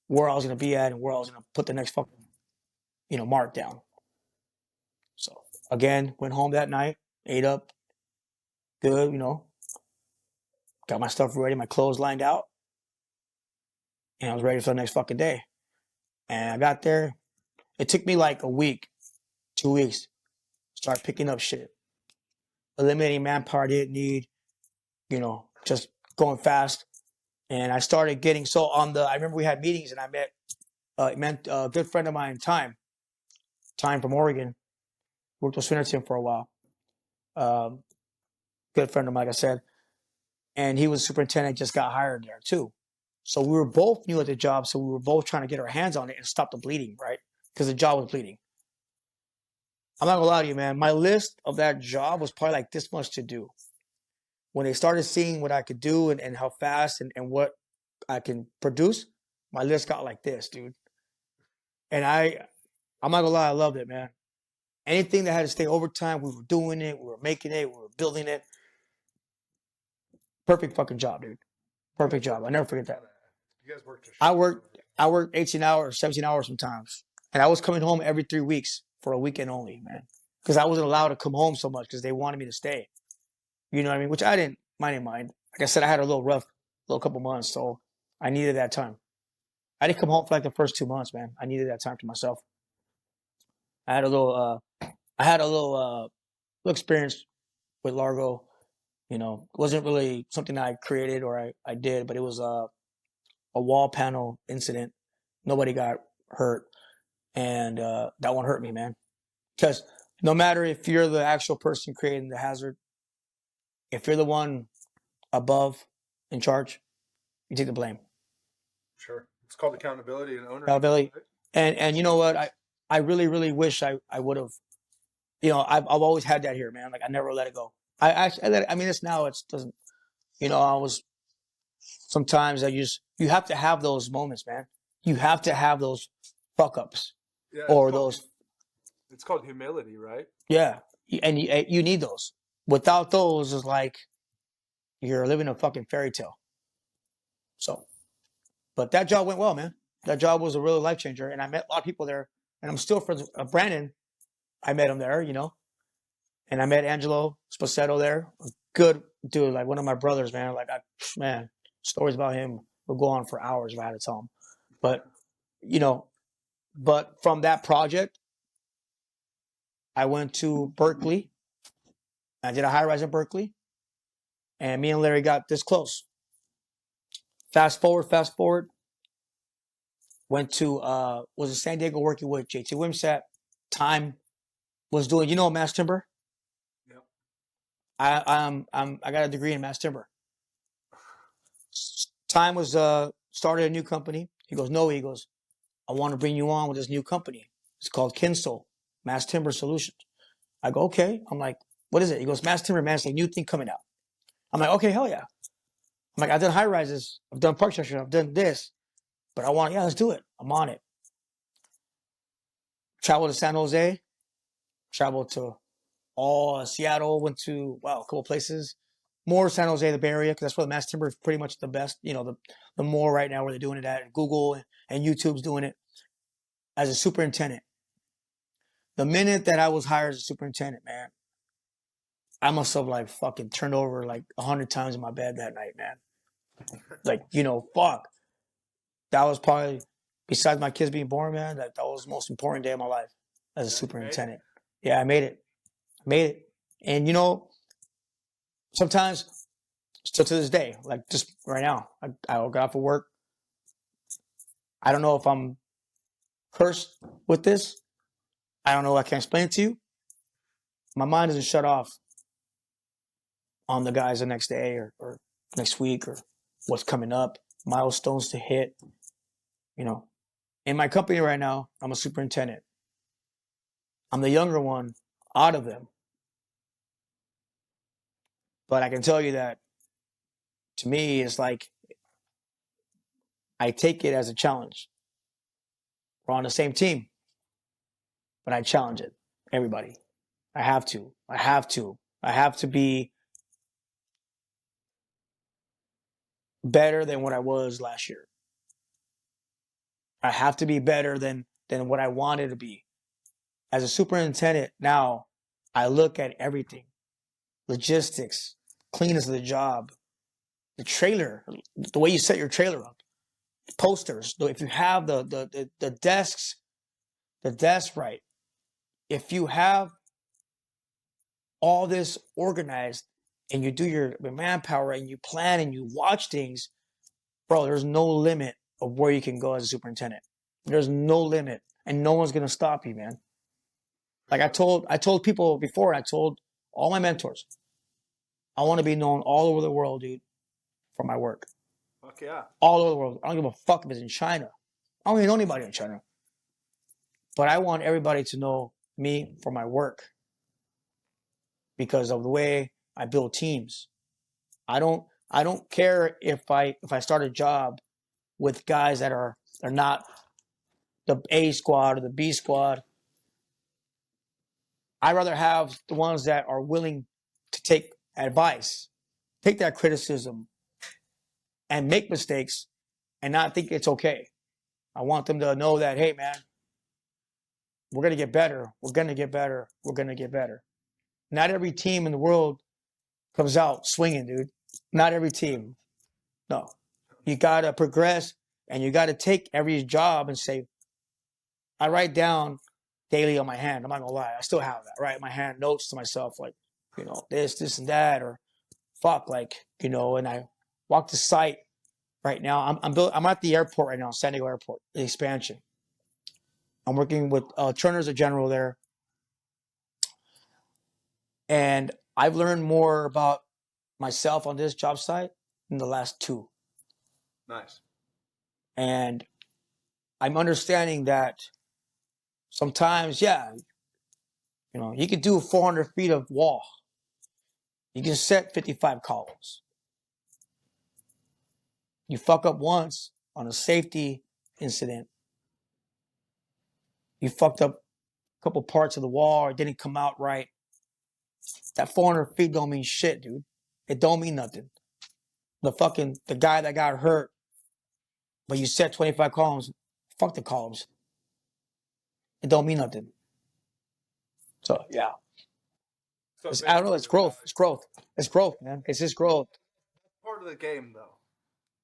where I was going to be at and where I was going to put the next fucking, mark down. So again, went home that night, ate up, good, got my stuff ready, my clothes lined out, and I was ready for the next fucking day. And I got there. It took me like a week, 2 weeks, to start picking up shit, eliminating manpower I didn't need, just going fast. And I started getting, I remember we had meetings and I met a good friend of mine, Time from Oregon, worked with Swinnerton for a while. Good friend of mine, like I said. And he was superintendent, just got hired there too. So we were both new at the job. So we were both trying to get our hands on it and stop the bleeding, right? Because the job was bleeding. I'm not gonna lie to you, man. My list of that job was probably like this much to do. When they started seeing what I could do and how fast and what I can produce, my list got like this, dude. And I'm not gonna lie, I loved it, man. Anything that had to stay overtime, we were doing it, we were making it, we were building it. Perfect fucking job, dude. Perfect job. I never forget that. You guys worked. I worked 18 hours, 17 hours sometimes. And I was coming home every 3 weeks for a weekend only, man. Because I wasn't allowed to come home so much because they wanted me to stay. You know what I mean? Which I didn't mind. Like I said, I had a little couple months, so I needed that time. I didn't come home for like the first 2 months, man. I needed that time to myself. I had a little experience with Largo. It wasn't really something that I created or I did, but it was a wall panel incident. Nobody got hurt, and that one hurt me, man. Because no matter if you're the actual person creating the hazard, if you're the one above in charge, you take the blame. Sure. It's called accountability and ownership. Accountability. And you know what? I really, really wish I would have. I've always had that here, man. Like I never let it go. It's now. It doesn't. I was. Sometimes you have to have those moments, man. You have to have those fuck ups, those. It's called humility, right? Yeah, and you need those. Without those, it's like you're living a fucking fairy tale. So, but that job went well, man. That job was a real life changer, and I met a lot of people there. And I'm still friends with Brandon. I met him there, and I met Angelo Sposetto there. Good dude, like one of my brothers, man. Man, stories about him will go on for hours if I had to tell them. But from that project, I went to Berkeley. I did a high rise in Berkeley, And me and Larry got this close. Fast forward. Went to was in San Diego working with JT Wimsat. Time was doing, mass timber. Yep. I got a degree in mass timber. Time was started a new company. He goes, Noe, he goes, I want to bring you on with this new company. It's called Kinstol, Mass Timber Solutions. I go, okay. I'm like, what is it? He goes, Mass Timber, man. It's a new thing coming out. I'm like, okay, hell yeah. I'm like, I've done high rises. I've done park structure. I've done this. But let's do it. I'm on it. Traveled to San Jose. Traveled to all Seattle. Went to, a couple places. More San Jose, the Bay Area, because that's where the mass timber is pretty much the best. The more right now where they're doing it at. Google and YouTube's doing it. As a superintendent. The minute that I was hired as a superintendent, man, I must have like fucking turned over like 100 times in my bed that night, man. Like, fuck. That was probably, besides my kids being born, man, that was the most important day of my life as a superintendent. Yeah, I made it. And sometimes, still to this day, like just right now, I got off of work. I don't know if I'm cursed with this. I don't know. I can't explain it to you. My mind doesn't shut off on the guys the next day or next week or what's coming up, milestones to hit. In my company right now, I'm a superintendent. I'm the younger one out of them. But I can tell you that to me, it's like I take it as a challenge. We're on the same team, but I challenge it. Everybody. I have to. I have to be better than what I was last year. I have to be better than what I wanted to be. As a superintendent now, I look at everything. Logistics, cleanness of the job, the trailer, the way you set your trailer up, posters. If you have the desks, the desk right, if you have all this organized and you do your manpower and you plan and you watch things, bro, there's no limit of where you can go as a superintendent. There's no limit, and no one's gonna stop you, man. Like I told people before, I told all my mentors, I want to be known all over the world, dude, for my work. Fuck yeah. All over the world. I don't give a fuck if it's in China. I don't even know anybody in China. But I want everybody to know me for my work because of the way I build teams. I don't care if I start a job with guys that are not the A squad or the B squad. I'd rather have the ones that are willing to take advice, take that criticism, and make mistakes and not think it's okay. I want them to know that, hey, man, we're going to get better. We're going to get better. We're going to get better. Not every team in the world comes out swinging, dude. Not every team. No. You got to progress and you got to take every job and say, I write down daily on my hand. I'm not going to lie. I still have that. I write my hand notes to myself like, this and that, or fuck, like, and I walk the site right now. I'm at the airport right now, San Diego Airport, the expansion. I'm working with Turner's a general there. And I've learned more about myself on this job site in the last 2. Nice. And I'm understanding that sometimes, you can do 400 feet of wall. You can set 55 columns. You fuck up once on a safety incident. You fucked up a couple parts of the wall or it didn't come out right. That 400 feet don't mean shit, dude. It don't mean nothing. The guy that got hurt, but you set 25 columns, fuck the columns. It don't mean nothing. So, yeah. So I don't know. It's growth. It's growth. It's growth, man. It's just growth. Part of the game, though.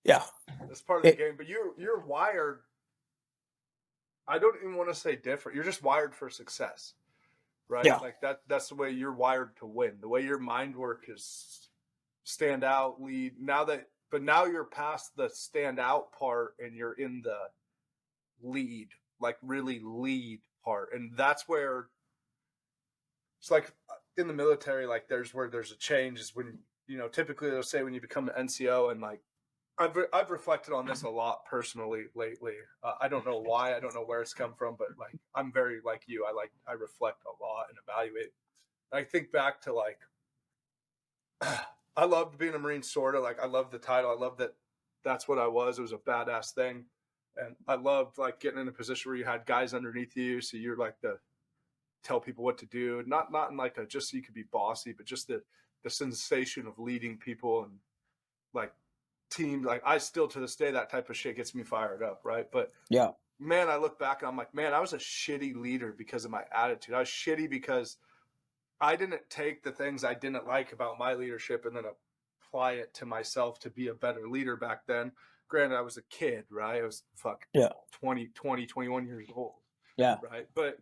Yeah. That's part of the game. But you're wired. I don't even want to say different. You're just wired for success, right? Yeah. Like that's the way you're wired to win. The way your mind work is stand out, lead. But now you're past the stand out part and you're in the lead, like really lead part. And that's where it's like in the military, like there's a change is when, typically they'll say when you become an NCO, and like I've reflected on this a lot personally lately. I don't know why, I don't know where it's come from, but like I'm very like you. I reflect a lot and evaluate. I think back to like I loved being a Marine, sort of. Like I loved the title. I loved that that's what I was. It was a badass thing, and I loved like getting in a position where you had guys underneath you, so you're like the tell people what to do. Not in like a just so you could be bossy, but just the sensation of leading people and like teams. Like I still to this day that type of shit gets me fired up, right? But Yeah. man, I look back and I'm like, man, I was a shitty leader because of my attitude. I was shitty because I didn't take the things I didn't like about my leadership and then apply it to myself to be a better leader back then. Granted, I was a kid, right? I was 21 years old. Yeah. Right. But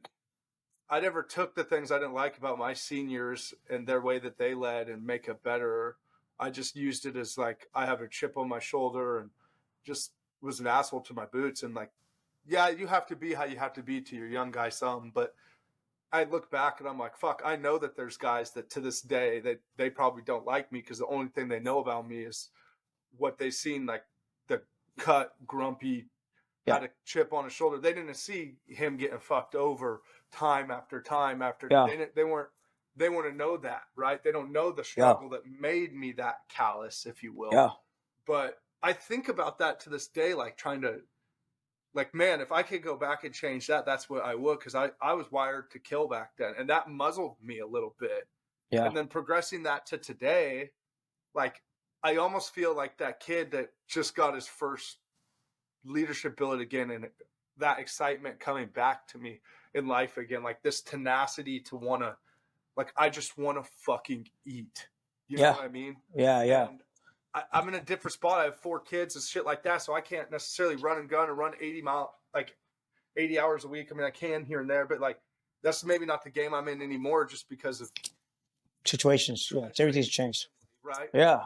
I never took the things I didn't like about my seniors and their way that they led and make it better. I just used it as like, I have a chip on my shoulder and just was an asshole to my boots. And like, yeah, you have to be how you have to be to your young guy some, but I look back and I'm like, fuck, I know that there's guys that to this day that they probably don't like me because the only thing they know about me is what they've seen, like the cut, grumpy, had a chip on his shoulder. They didn't see him getting fucked over time after time after. They want to know that, right? They don't know the struggle that made me that callous, if you will. Yeah. But I think about that to this day, like trying to, like, man, if I could go back and change that, that's what I would, because I was wired to kill back then, and that muzzled me a little bit. Yeah. And then progressing that to today, like, I almost feel like that kid that just got his first leadership billet again, and that excitement coming back to me in life again, like this tenacity to want to, like, I just want to fucking eat. You know what I mean? Yeah. Yeah. And I'm in a different spot. I have 4 kids and shit like that, so I can't necessarily run and gun and run 80 hours a week. I mean, I can here and there, but like that's maybe not the game I'm in anymore, just because of situations. Yeah, everything's changed. Right? Yeah.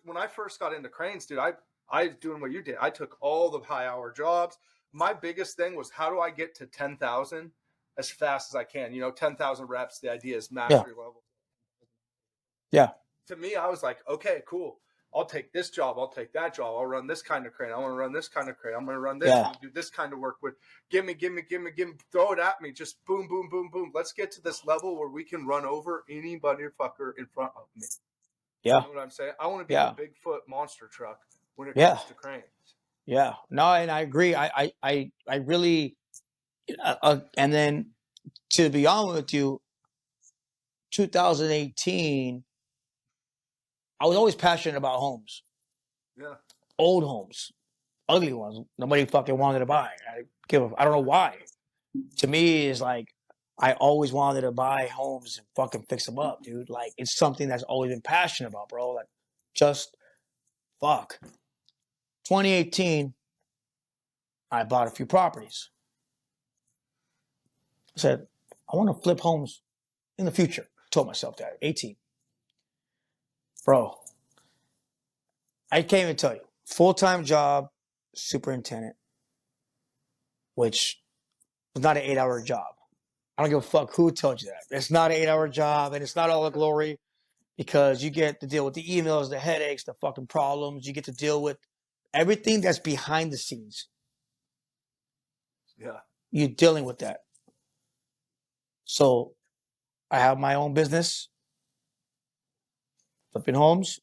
When I first got into cranes, dude, I was doing what you did. I took all the high hour jobs. My biggest thing was, how do I get to 10,000 as fast as I can? 10,000 reps. The idea is mastery level. Yeah. To me, I was like, okay, cool. I'll take this job. I'll take that job. I'll run this kind of crane. I want to run this kind of crane. I'm going to run this. I'm going to do this kind of work with. Give me. Throw it at me. Just boom, boom, boom, boom. Let's get to this level where we can run over anybody fucker in front of me. Yeah. You know what I'm saying? I want to be a Bigfoot monster truck when it comes to cranes. Yeah. No, and I agree. I really, and then to be honest with you, 2018, I was always passionate about homes. Yeah. Old homes, ugly ones. Nobody fucking wanted to buy. I don't know why. To me, it's like, I always wanted to buy homes and fucking fix them up, dude. Like, it's something that's always been passionate about, bro. Like, just fuck. 2018, I bought a few properties. I said, I want to flip homes in the future. I told myself that. 18. Bro, I can't even tell you. Full-time job, superintendent, which was not an 8-hour job. I don't give a fuck who told you that. It's not an 8-hour job, and it's not all the glory, because you get to deal with the emails, the headaches, the fucking problems. You get to deal with everything that's behind the scenes. Yeah. You're dealing with that. So I have my own business, flipping homes.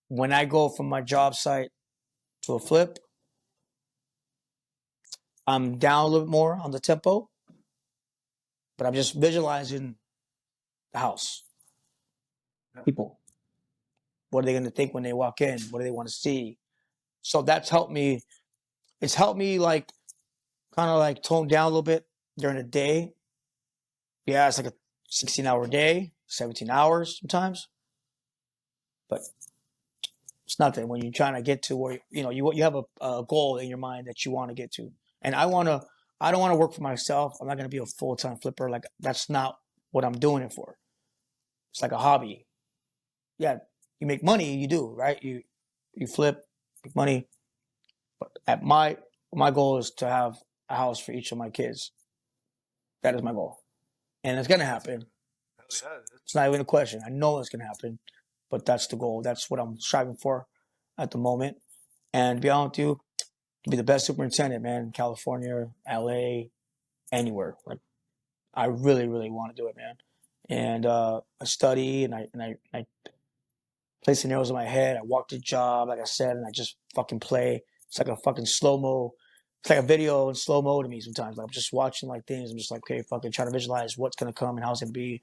When I go from my job site to a flip, I'm down a little bit more on the tempo, but I'm just visualizing the house. People. What are they going to think when they walk in? What do they want to see? So that's helped me. It's helped me like kind of like tone down a little bit during the day. Yeah, it's like a 16-hour day, 17 hours sometimes. But it's nothing when you're trying to get to where, you have a goal in your mind that you want to get to. And I don't want to work for myself. I'm not going to be a full-time flipper. Like, that's not what I'm doing it for. It's like a hobby. Yeah, you make money, you do, right? You flip, make money. But at my goal is to have a house for each of my kids. That is my goal, and it's gonna happen. Hell yeah, it is. It's not even a question. I know it's gonna happen, but that's the goal. That's what I'm striving for at the moment. And to be honest with you, to be the best superintendent, man, California, LA, anywhere. Like I really, really want to do it, man. And I study and I play scenarios in my head. I walk the job, like I said, and I just fucking play. It's like a fucking slow mo. It's like a video in slow mo to me sometimes. Like I'm just watching like things. I'm just like, okay, fucking trying to visualize what's gonna come and how it's gonna be.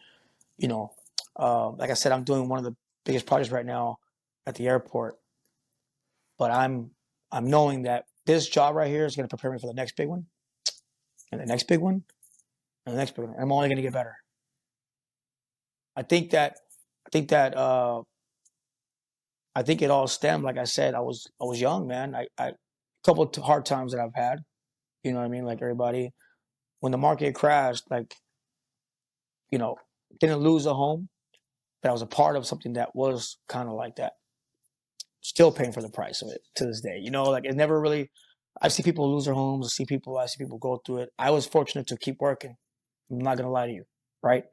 You know, like I said, I'm doing one of the biggest projects right now at the airport, but I'm knowing that this job right here is gonna prepare me for the next big one, and the next big one, and the next big one. I'm only gonna get better. I think that I think that I think it all stemmed, like I said, I was young, man. I a couple of hard times that I've had, you know what I mean, like everybody. When the market crashed, like, you know, didn't lose a home, but I was a part of something that was kind of like that. Still paying for the price of it to this day. You know, like it never really. I see people lose their homes. I see people go through it. I was fortunate to keep working. I'm not gonna lie to you, right?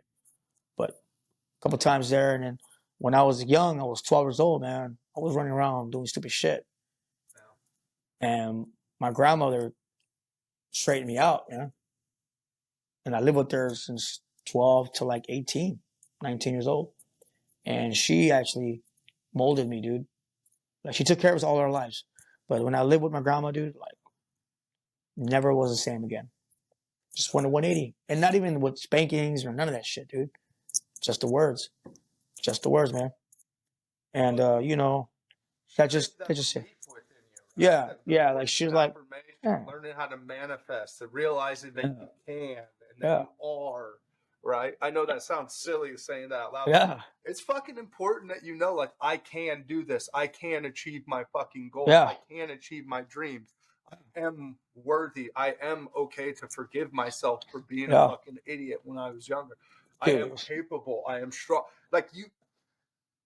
But a couple times there, and then when I was young, I was 12 years old, man. I was running around doing stupid shit, and my grandmother straightened me out, you know. And I lived with her since 12 to like 18, 19 years old. And she actually molded me, dude. Like she took care of us all our lives. But when I lived with my grandma, dude, like never was the same again. Just went to 180. And not even with spankings or none of that shit, dude. Just the words. Just the words, man. And you know, that just it. Yeah, yeah. Like she was like, yeah, Learning how to manifest, to realizing that yeah, you can and that yeah, you are, right? I know that sounds silly saying that out loud. yeah, It's fucking important that you know, like, I can do this. I can achieve my fucking goals. yeah, I can achieve my dreams. I am worthy. I am okay to forgive myself for being a yeah. fucking idiot when I was younger. I am Dude, capable. I am strong. Like you,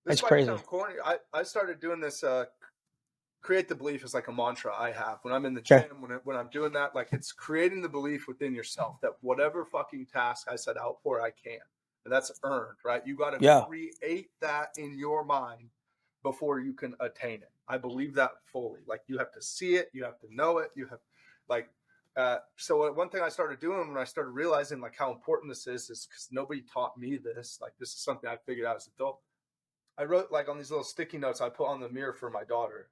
this it's might crazy. sound corny. I started doing this create the belief is like a mantra I have when I'm in the Okay. gym, when I'm doing that. Like it's creating the belief within yourself that whatever fucking task I set out for, I can. And that's earned, right? You got to Yeah, create that in your mind before you can attain it. I believe that fully. Like you have to see it, you have to know it, you have like, so one thing I started doing when I started realizing like how important this is because nobody taught me this. Like this is something I figured out as an adult. I wrote like on these little sticky notes I put on the mirror for my daughter.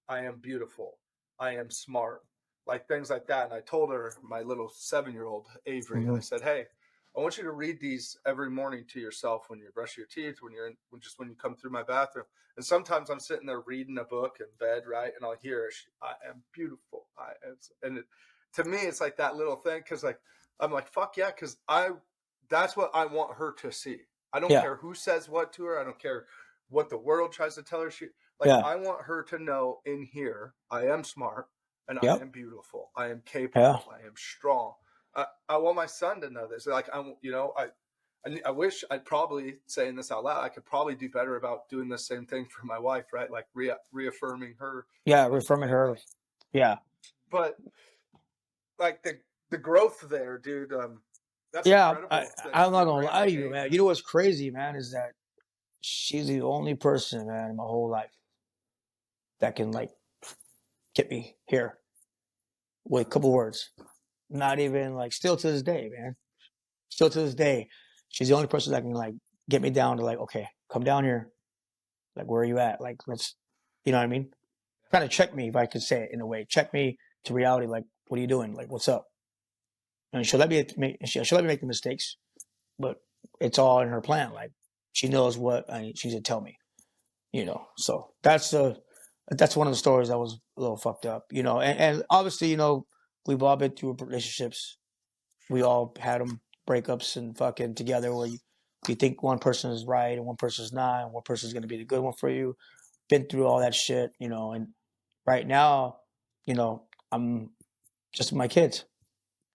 I am beautiful. I am smart. Like things like that. And I told her, my little 7-year-old Avery, I hmm, said, hey, I want you to read these every morning to yourself when you brush your teeth, when you're in, when you come through my bathroom. And sometimes I'm sitting there reading a book in bed, right? And I'll hear, I am beautiful. And to me, it's like that little thing. Cause like, I'm like, fuck yeah. Cause that's what I want her to see. I don't yeah, care who says what to her. I don't care what the world tries to tell her. Like yeah, I want her to know in here, I am smart and I yep, am beautiful. I am yeah, capable. I am strong. I want my son to know this. Like I wish I'd probably saying this out loud. I could probably do better about doing the same thing for my wife, right? Like reaffirming her. yeah. But Reaffirming her. Yeah, but like the growth there, dude. That's yeah. incredible that I'm not your gonna lie grandma to you, gave man. You that. know what's crazy, man, is that she's the only person, man, in my whole life that can like get me here with a couple words. Not even like still to this day, man. Still to this day, she's the only person that can like get me down to like, okay, come down here. Like, where are you at? Like, let's, you know what I mean? Kind of check me, if I could say it in a way. Check me to reality. Like, what are you doing? Like, what's up? And she'll let me make the mistakes, but it's all in her plan. Like, she knows what she should tell me. You know, so that's one of the stories that was a little fucked up. You know, and obviously, you know, we've all been through relationships. We all had them breakups and fucking together where you think one person is right and one person is not, and one person is going to be the good one for you. Been through all that shit, you know, and right now, you know, I'm just with my kids.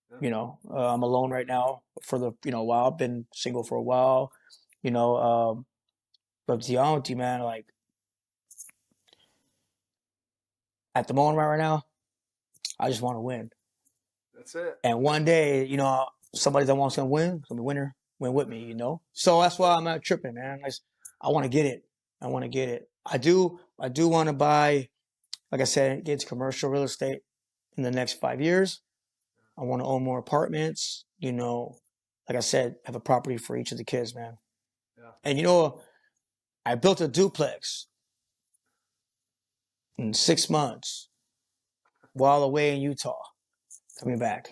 Yeah. You know, I'm alone right now for the while. I've been single for a while. you know. But to be honest with you, man, like at the moment right now, I just want to win. That's it. And one day, you know, somebody that wants to win, some winner, win with me, you know. So that's why I'm not tripping, man. I want to get it. I want to get it. I do want to buy, like I said, get into commercial real estate in the next 5 years. I want to own more apartments, you know. Like I said, have a property for each of the kids, man. Yeah. And you know, I built a duplex in 6 months while away in Utah, coming back.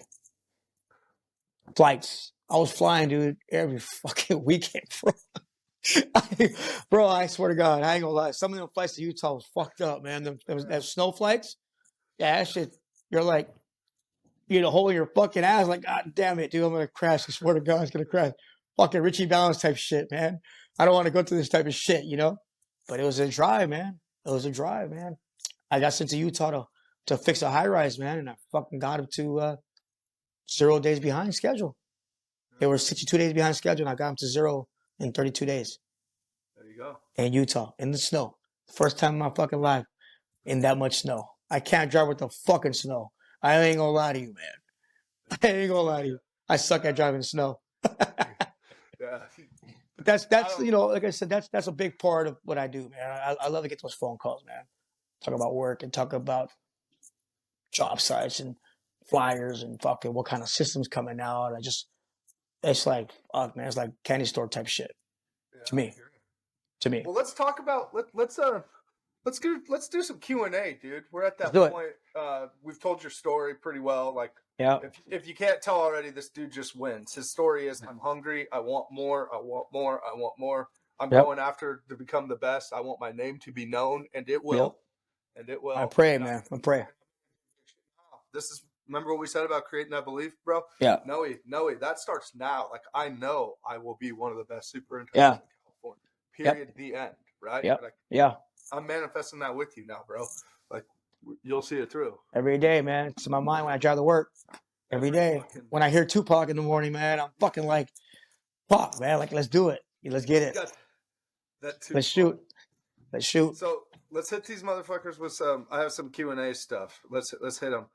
Flights. I was flying, dude, every fucking weekend, bro. Bro, I swear to God, I ain't gonna lie. Some of them flights to Utah was fucked up, man. Them snow flights, yeah, that shit. You're like, you know, holding your fucking ass, like, God damn it, dude, I'm gonna crash. I swear to God, it's gonna crash. Fucking Richie Valens type shit, man. I don't want to go through this type of shit, you know. But it was a drive, man. It was a drive, man. I got sent to Utah to fix a high rise, man, and I fucking got him to 0 days behind schedule. They were 62 days behind schedule, and I got them to 0 in 32 days. There you go. In Utah, in the snow. First time in my fucking life in that much snow. I can't drive with the fucking snow. I ain't gonna lie to you, man. I ain't gonna lie to you. I suck at driving snow. Yeah. But that's you know, like I said, that's a big part of what I do, man. I love to get those phone calls, man. Talk about work and talk about job sites and flyers and fucking what kind of systems coming out. It's like, fuck, man, it's like candy store type shit to me. To me. Well, let's talk about let's do some Q&A, dude. We're at that Let's do point. We've told your story pretty well. Like, Yeah. if you can't tell already, this dude just wins. His story is, I'm hungry. I want more. I want more. I want more. I'm Yep. going after to become the best. I want my name to be known, and it will. Yep. And it will. I pray, And man. I pray. This is, remember what we said about creating that belief, bro? Yeah. Noe, that starts now. Like, I know I will be one of the best superintendents Yeah. in California. Period. Yep. The end. Right? Yep. Like, Yeah. I'm manifesting that with you now, bro. Like, you'll see it through. Every day, man. It's in my mind when I drive to work. Every day. When I hear Tupac in the morning, man, I'm fucking like, fuck, man. Like, let's do it. Let's get it. That too. Let's shoot. Let's shoot. So let's hit these motherfuckers with some. I have some Q&A stuff. Let's hit them.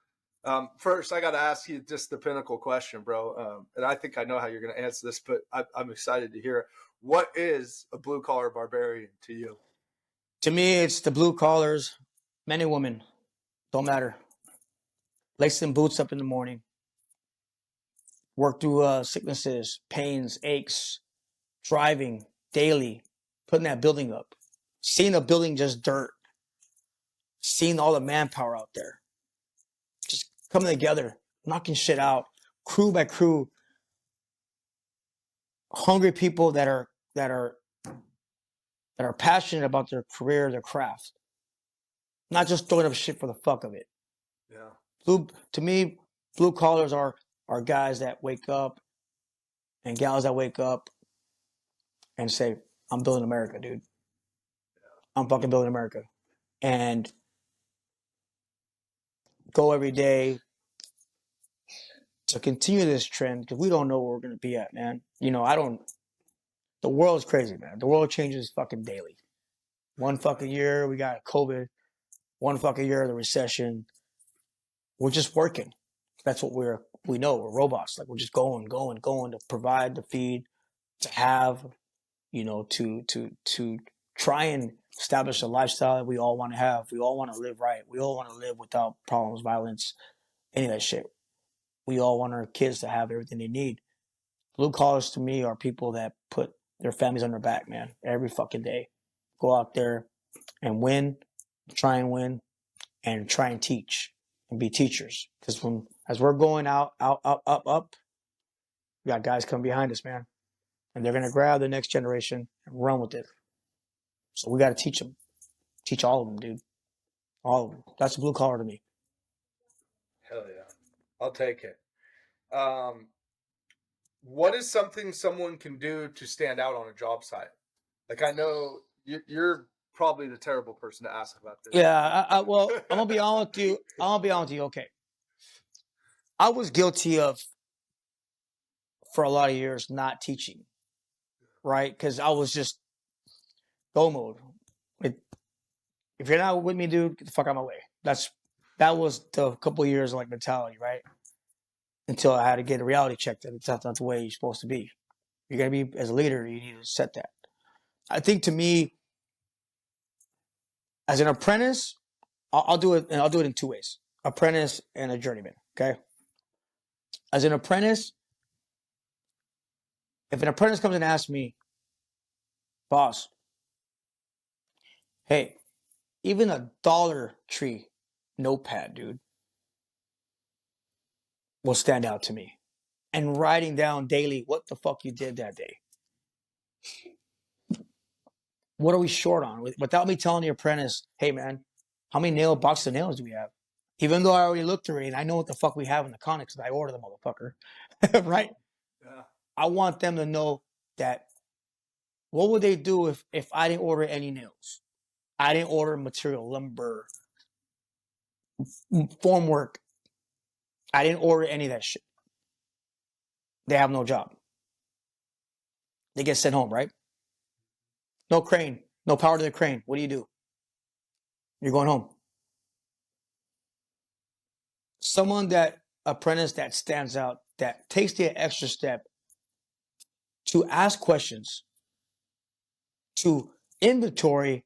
First, I got to ask you just the pinnacle question, bro. And I think I know how you're going to answer this, but I'm excited to hear it. What is a blue collar barbarian to you? To me, it's the blue collars, men and women, don't matter. Lacing boots up in the morning, work through sicknesses, pains, aches, driving daily, putting that building up, seeing the building just dirt, seeing all the manpower out there, just coming together, knocking shit out, crew by crew, hungry people that are passionate about their career, their craft, not just throwing up shit for the fuck of it. Yeah. To me, blue collars are guys that wake up and gals that wake up and say, I'm building America, dude. I'm fucking building America. And go every day to continue this trend, because we don't know where we're going to be at, man. You know, the world's crazy, man. The world changes fucking daily. One fucking year, we got COVID. One fucking year, the recession. We're just working. That's what we know. We're robots. Like, we're just going to provide, to feed, to have, you know, to try and establish a lifestyle that we all want to have. We all want to live right. We all want to live without problems, violence, any of that shit. We all want our kids to have everything they need. Blue collars to me are people that put their families on their back, man, every fucking day. Go out there and win, try and win, and try and teach and be teachers. Because as we're going out, up, we got guys coming behind us, man. And they're going to grab the next generation and run with it. So we got to teach them. Teach all of them, dude. All of them. That's a blue collar to me. Hell yeah. I'll take it. What is something someone can do to stand out on a job site? Like, I know you're probably the terrible person to ask about this. Yeah, well, I'm going to be honest with you. Okay. I was guilty of, for a lot of years, not teaching. right? Because I was just go mode. If you're not with me, dude, get the fuck out of my way. That was the couple of years of like mentality, right? Until I had to get a reality check that it's not the way you're supposed to be. You're gonna be as a leader, you need to set that. I think to me, as an apprentice, I'll do it, and I'll do it in two ways: apprentice and a journeyman. Okay. As an apprentice, if an apprentice comes and asks me, boss, hey, even a Dollar Tree notepad, dude, will stand out to me. And writing down daily what the fuck you did that day. What are we short on? Without me telling the apprentice, hey man, how many boxes of nails do we have? Even though I already looked through it and I know what the fuck we have in the Conics because I ordered the motherfucker. Right? Yeah. I want them to know that what would they do if I didn't order any nails? I didn't order material, lumber, formwork. I didn't order any of that shit. They have no job. They get sent home, right? No crane, no power to the crane. What do? You're going home. Someone apprentice that stands out, that takes the extra step to ask questions, to inventory,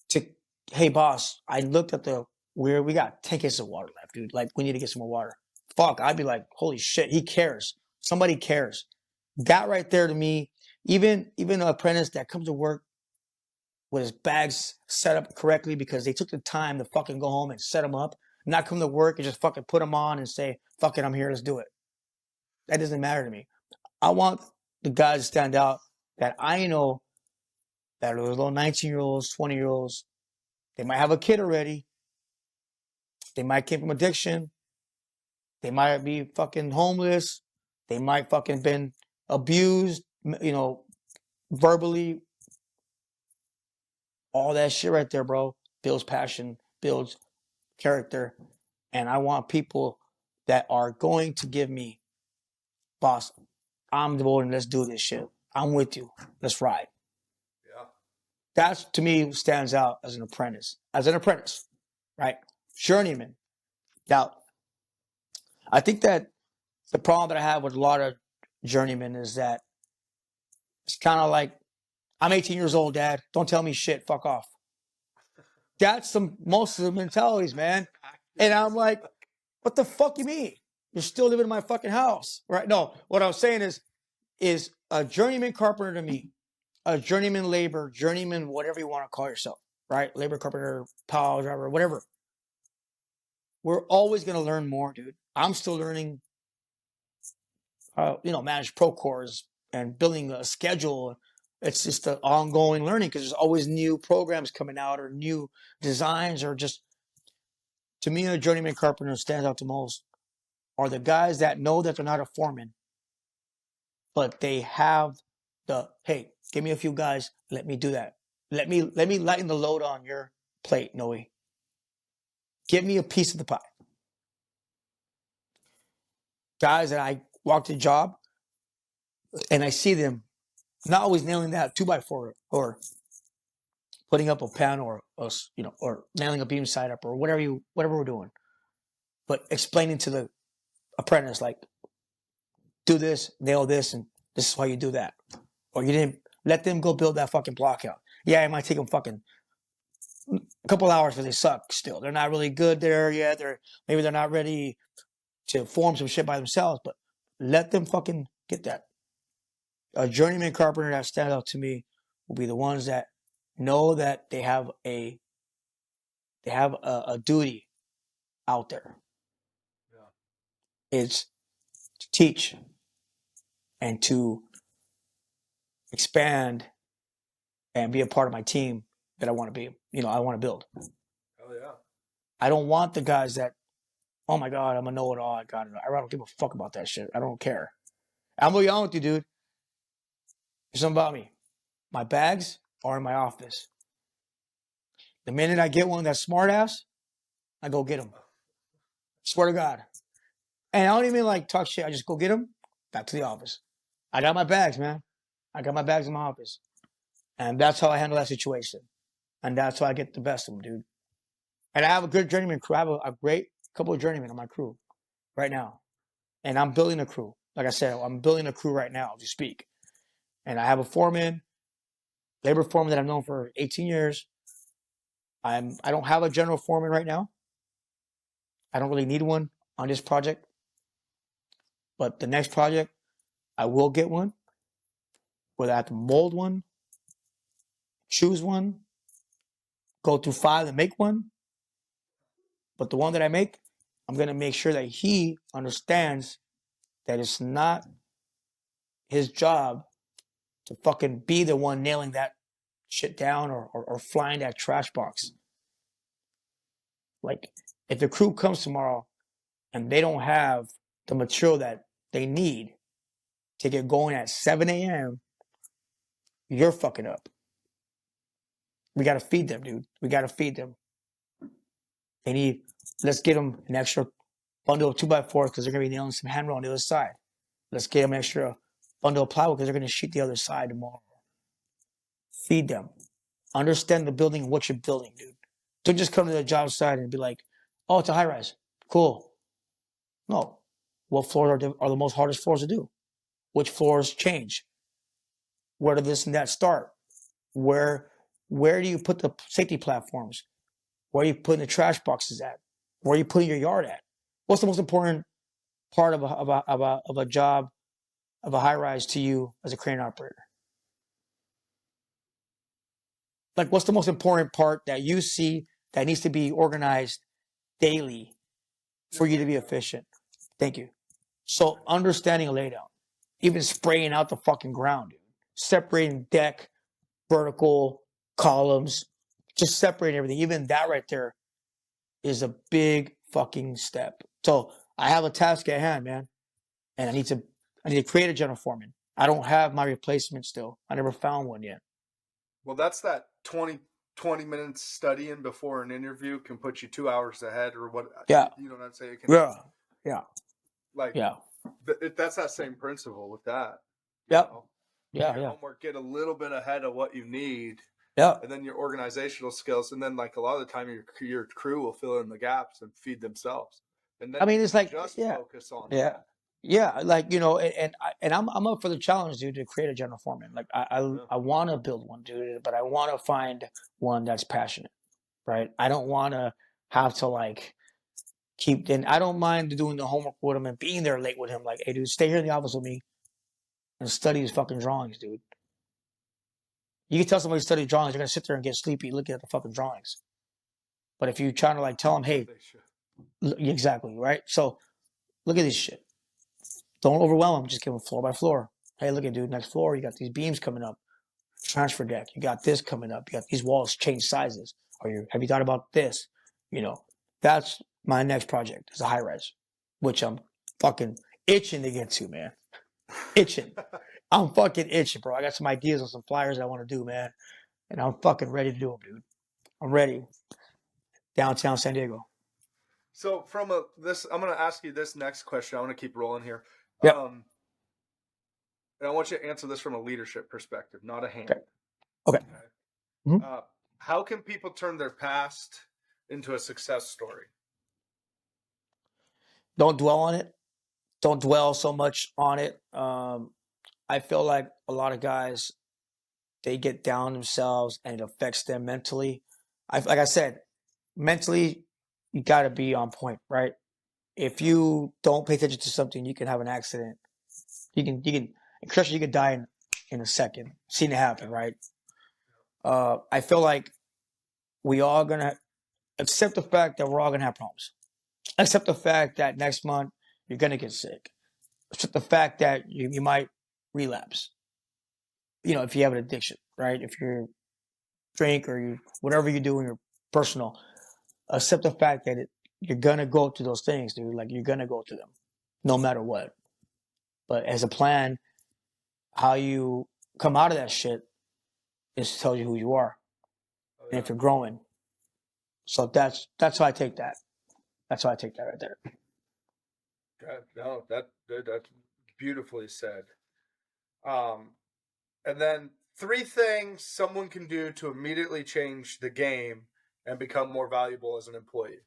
to, hey boss, I looked at we got 10 cases of water left, dude. Like, we need to get some more water. Fuck, I'd be like, holy shit, he cares. Somebody cares. That right there to me, even an apprentice that comes to work with his bags set up correctly because they took the time to fucking go home and set them up, not come to work and just fucking put them on and say, fuck it, I'm here, let's do it. That doesn't matter to me. I want the guys to stand out that I know that are little 19-year-olds, 20-year-olds. They might have a kid already. They might came from addiction. They might be fucking homeless. They might fucking been abused, verbally. All that shit right there, bro, builds passion, builds character. And I want people that are going to give me, boss, I'm devoted, let's do this shit. I'm with you. Let's ride. Yeah. That to me stands out as an apprentice. Right? Journeyman. Now, I think that the problem that I have with a lot of journeymen is that it's kind of like, I'm 18 years old, Dad. Don't tell me shit. Fuck off. That's most of the mentalities, man. And I'm like, what the fuck you mean? You're still living in my fucking house, right? No, what I'm saying is a journeyman carpenter to me, a journeyman labor, journeyman, whatever you want to call yourself, right? Labor carpenter, power driver, whatever. We're always going to learn more, dude. I'm still learning, manage Procores and building a schedule. It's just an ongoing learning because there's always new programs coming out or new designs or just, to me, a journeyman carpenter stands out the most are the guys that know that they're not a foreman, but they have hey, give me a few guys, let me do that. Let me lighten the load on your plate, Noe. Give me a piece of the pie. Guys that I walk to the job and I see them not always nailing that 2x4 or putting up a panel or nailing a beam side up or whatever we're doing, but explaining to the apprentice, like, do this, nail this, and this is why you do that. Or you didn't let them go build that fucking block out. Yeah, it might take them fucking a couple hours because they suck still. They're not really good there yet. Maybe they're not ready to form some shit by themselves, but let them fucking get that. A journeyman carpenter that stands out to me will be the ones that know that they have a duty out there. Yeah. It's to teach and to expand and be a part of my team that I want to be. I want to build. Oh yeah. I don't want the guys that, oh my God, I'm a know-it-all. I got it. I don't give a fuck about that shit. I don't care. I'm gonna be honest with you, dude. There's something about me. My bags are in my office. The minute I get one that's smart ass, I go get them. Swear to God. And I don't even like talk shit. I just go get them, back to the office. I got my bags, man. I got my bags in my office. And that's how I handle that situation. And that's how I get the best of them, dude. And I have a good journeyman crew. I have a great couple of journeymen on my crew right now. And I'm building a crew. Like I said, I'm building a crew right now as we speak. And I have a foreman, labor foreman that I've known for 18 years. I don't have a general foreman right now. I don't really need one on this project. But the next project, I will get one. Whether I have to mold one, choose one, go through 5 and make one. But the one that I make, I'm going to make sure that he understands that it's not his job to fucking be the one nailing that shit down or flying that trash box. Like, if the crew comes tomorrow and they don't have the material that they need to get going at 7 a.m., you're fucking up. We got to feed them, dude. We got to feed them. They need, let's get them an extra bundle of 2x4s because they're going to be nailing some handrail on the other side. Let's get them an extra bundle of plywood because they're going to sheet the other side tomorrow. Feed them. Understand the building and what you're building, dude. Don't just come to the job site and be like, oh, it's a high rise. Cool. No. What floors are the most hardest floors to do? Which floors change? Where do this and that start? Where do you put the safety platforms? Where are you putting the trash boxes at? Where are you putting your yard at? What's the most important part of a job of a high rise to you as a crane operator? Like, what's the most important part that you see that needs to be organized daily for you to be efficient? Thank you. So understanding a laydown, even spraying out the fucking ground, dude. Separating deck, vertical, columns, just separating everything. Even that right there is a big fucking step. So I have a task at hand, man, and I need to create a general foreman. I don't have my replacement still. I never found one yet. Well, that's that 20 minutes studying before an interview can put you 2 hours ahead or what. Yeah. You know what I'm saying? It can, Yeah. like, Yeah. that's that same principle with that. Yep. Know? Yeah. Your homework, get a little bit ahead of what you need. Yeah. And then your organizational skills. And then, like, a lot of the time your crew will fill in the gaps and feed themselves. And then I mean, it's like, just yeah. focus on Yeah. that. Yeah, like, you know, and I'm up for the challenge, dude, to create a general foreman. Like, I want to build one, dude, but I want to find one that's passionate, right? I don't want to have to like keep. And I don't mind doing the homework with him and being there late with him. Like, hey, dude, stay here in the office with me and study his fucking drawings, dude. You can tell somebody to study drawings, they're gonna sit there and get sleepy looking at the fucking drawings. But if you're trying to like tell them, hey, exactly, right? So look at this shit. Don't overwhelm them. Just give them floor by floor. Hey, look at dude, next floor, you got these beams coming up. Transfer deck, you got this coming up. You got these walls change sizes. Have you thought about this? You know, that's my next project is a high rise, which I'm fucking itching to get to, man. Itching. I'm fucking itching, bro. I got some ideas on some flyers I want to do, man. And I'm fucking ready to do them, dude. I'm ready. Downtown San Diego. So from I'm going to ask you this next question. I want to keep rolling here. Yep. And I want you to answer this from a leadership perspective, not a hand. Okay. Mm-hmm. How can people turn their past into a success story? Don't dwell on it. Don't dwell so much on it. I feel like a lot of guys, they get down themselves and it affects them mentally. Like I said, mentally, you got to be on point, right? If you don't pay attention to something, you can have an accident. Especially you could die in a second. Seen it happen, right? I feel like we all gonna accept the fact that we're all gonna have problems. Accept the fact that next month you're gonna get sick. Accept the fact that you might relapse. You know, if you have an addiction, right? If you drink or you whatever you do in your personal, accept the fact that you're gonna go through those things, dude. Like you're gonna go through them, no matter what. But as a plan, how you come out of that shit is to tell you who you are, and if you're growing. So that's how I take that. That's how I take that right there. No, that's beautifully said. And then 3 things someone can do to immediately change the game and become more valuable as an employee.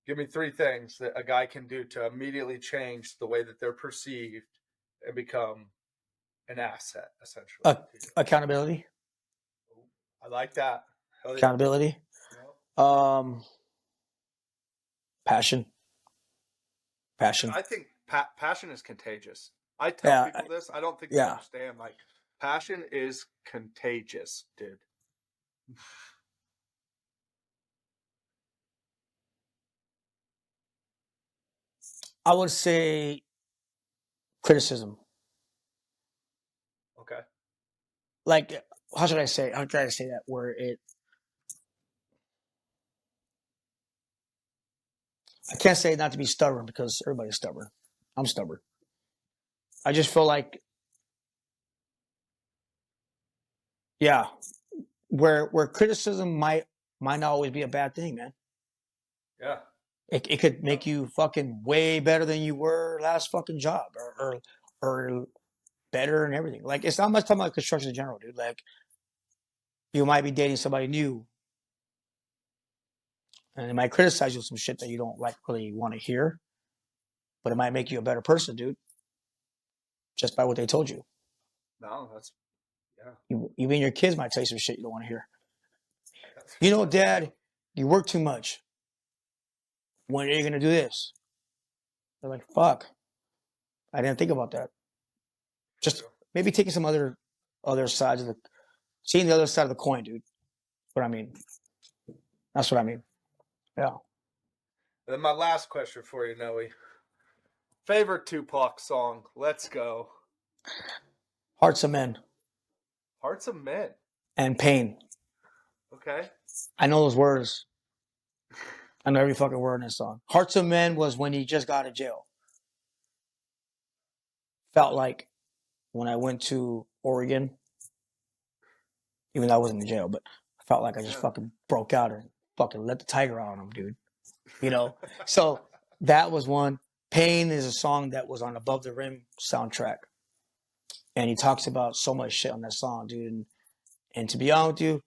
Give me 3 things that a guy can do to immediately change the way that they're perceived and become an asset, essentially. Accountability. I like that. Hell yeah. Accountability. Yeah. Passion. Passion. I think passion is contagious. I tell people this. I don't think they understand. Like, passion is contagious, dude. I would say criticism. Okay. Like, how should I say? How should I say that? Where I can't say not to be stubborn because everybody's stubborn. I'm stubborn. I just feel like, where criticism might not always be a bad thing, man. Yeah. It could make you fucking way better than you were last fucking job, or better and everything. Like, it's not much talking about construction in general, dude. Like, you might be dating somebody new, and they might criticize you with some shit that you don't like really want to hear, but it might make you a better person, dude, just by what they told you. No, that's yeah. Even your kids might tell you some shit you don't want to hear. You know, Dad, you work too much. When are you gonna do this? They're like, fuck. I didn't think about that. Just maybe taking some other sides of seeing the other side of the coin, dude. What I mean. That's what I mean. Yeah. And then my last question for you, Noe. Favorite Tupac song? Let's go. Hearts of Men. Hearts of Men. And Pain. Okay. I know those words. I know every fucking word in this song. Hearts of Men was when he just got out of jail. Felt like when I went to Oregon, even though I wasn't in jail, but I felt like I just fucking broke out and fucking let the tiger out on him, dude. You know? So that was one. Pain is a song that was on Above the Rim soundtrack. And he talks about so much shit on that song, dude. And to be honest with you,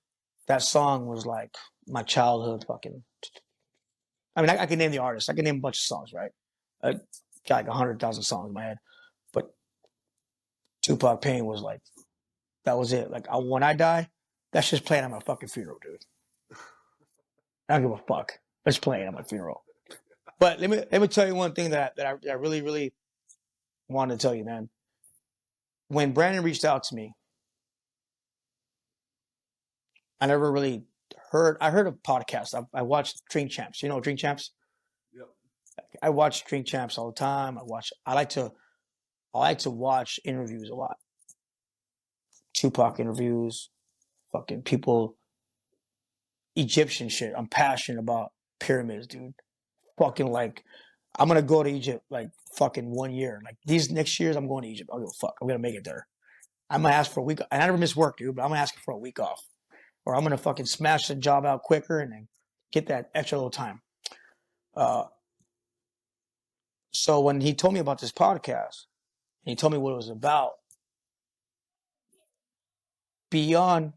that song was like my childhood fucking. I mean, I can name the artist. I can name a bunch of songs, right? I got like 100,000 songs in my head. But Tupac Pain was like, that was it. Like, when I die, that's just playing at my fucking funeral, dude. I don't give a fuck. It's playing at my funeral. But let me tell you one thing that I really, really wanted to tell you, man. When Brandon reached out to me, I never really heard. I heard a podcast. I watched Drink Champs. You know Drink Champs? Yep. I watch Drink Champs all the time. I like to watch interviews a lot. Tupac interviews, fucking people, Egyptian shit. I'm passionate about pyramids, dude. Fucking like, I'm gonna go to Egypt like fucking 1 year. Like these next years, I'm going to Egypt. I don't give a fuck. I'm gonna make it there. I'm gonna ask for a week. And I never miss work, dude. But I'm gonna ask for a week off, or I'm gonna fucking smash the job out quicker and then get that extra little time. So when he told me about this podcast, and he told me what it was about, beyond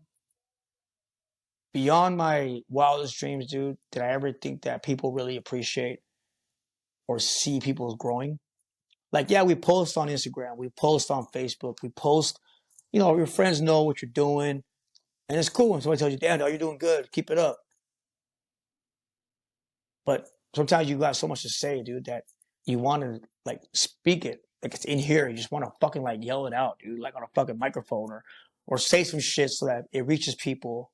my wildest dreams, dude, did I ever think that people really appreciate or see people growing? Like, yeah, we post on Instagram, we post on Facebook, we post, your friends know what you're doing, and it's cool when somebody tells you, damn, you're doing good, keep it up. But sometimes you got so much to say, dude, that you want to like speak it. Like it's in here. You just want to fucking like yell it out, dude, like on a fucking microphone or say some shit so that it reaches people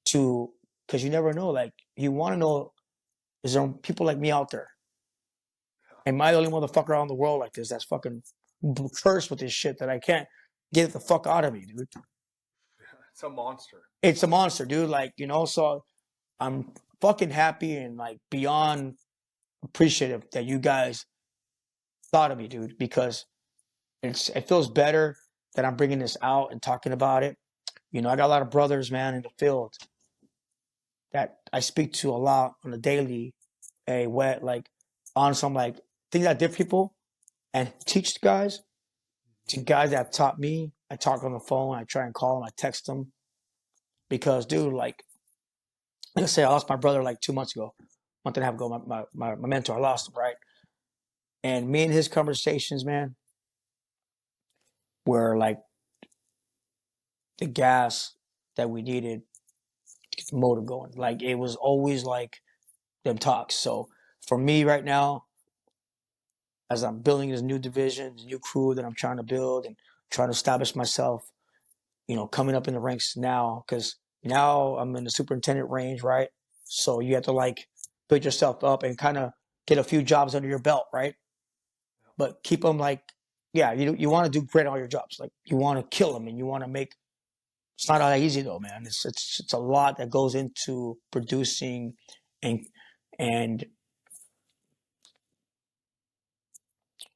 because you never know. Like you want to know, is there people like me out there? Am I the only motherfucker out in the world like this that's fucking cursed with this shit that I can't get it the fuck out of me, dude? It's a monster. It's a monster, dude. Like, so I'm fucking happy and like beyond appreciative that you guys thought of me, dude, because it feels better that I'm bringing this out and talking about it. I got a lot of brothers, man, in the field that I speak to a lot on a daily, like on some like things I did for people and teach guys. to guys that have taught me. I talk on the phone. I try and call them. I text them because, dude, like I say, I lost my brother like 2 months ago, month and a half ago. My mentor, I lost him, right? And me and his conversations, man, were like the gas that we needed to get the motor going. Like it was always like them talks. So for me right now, as I'm building this new division, this new crew that I'm trying to build and trying to establish myself, coming up in the ranks now, because now I'm in the superintendent range, right? So you have to like build yourself up and kind of get a few jobs under your belt, right? But keep them like, yeah, you want to do great on all your jobs. Like you want to kill them and you want to make. It's not that easy though, man. It's a lot that goes into producing and and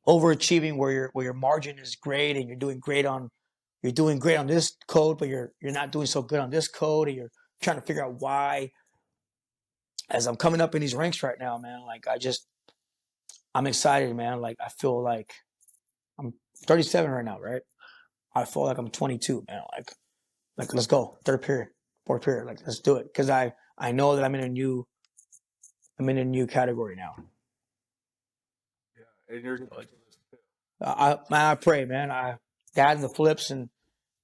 overachieving where your margin is great and you're doing great on this code, but you're not doing so good on this code, and you're trying to figure out why. As I'm coming up in these ranks right now, man, like I'm excited, man. Like I feel like I'm 37 right now, right? I feel like I'm 22, man. Like let's go, third period, fourth period, like let's do it, because I know that I'm in a new category now. Yeah, and you're I pray, man. Dad and the flips and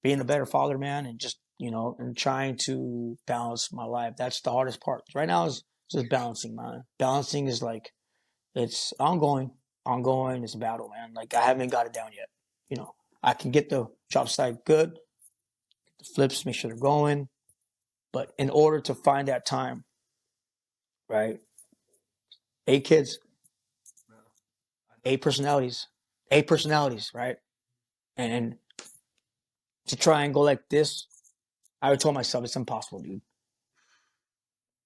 being a better father, man, and just and trying to balance my life. That's the hardest part. Right now is just balancing, man. Balancing is like it's ongoing. It's a battle, man. Like I haven't got it down yet. I can get the job site good, the flips, make sure they're going, but in order to find that time, right? 8 kids, 8 personalities, right? And to try and go like this, I would tell myself it's impossible, dude.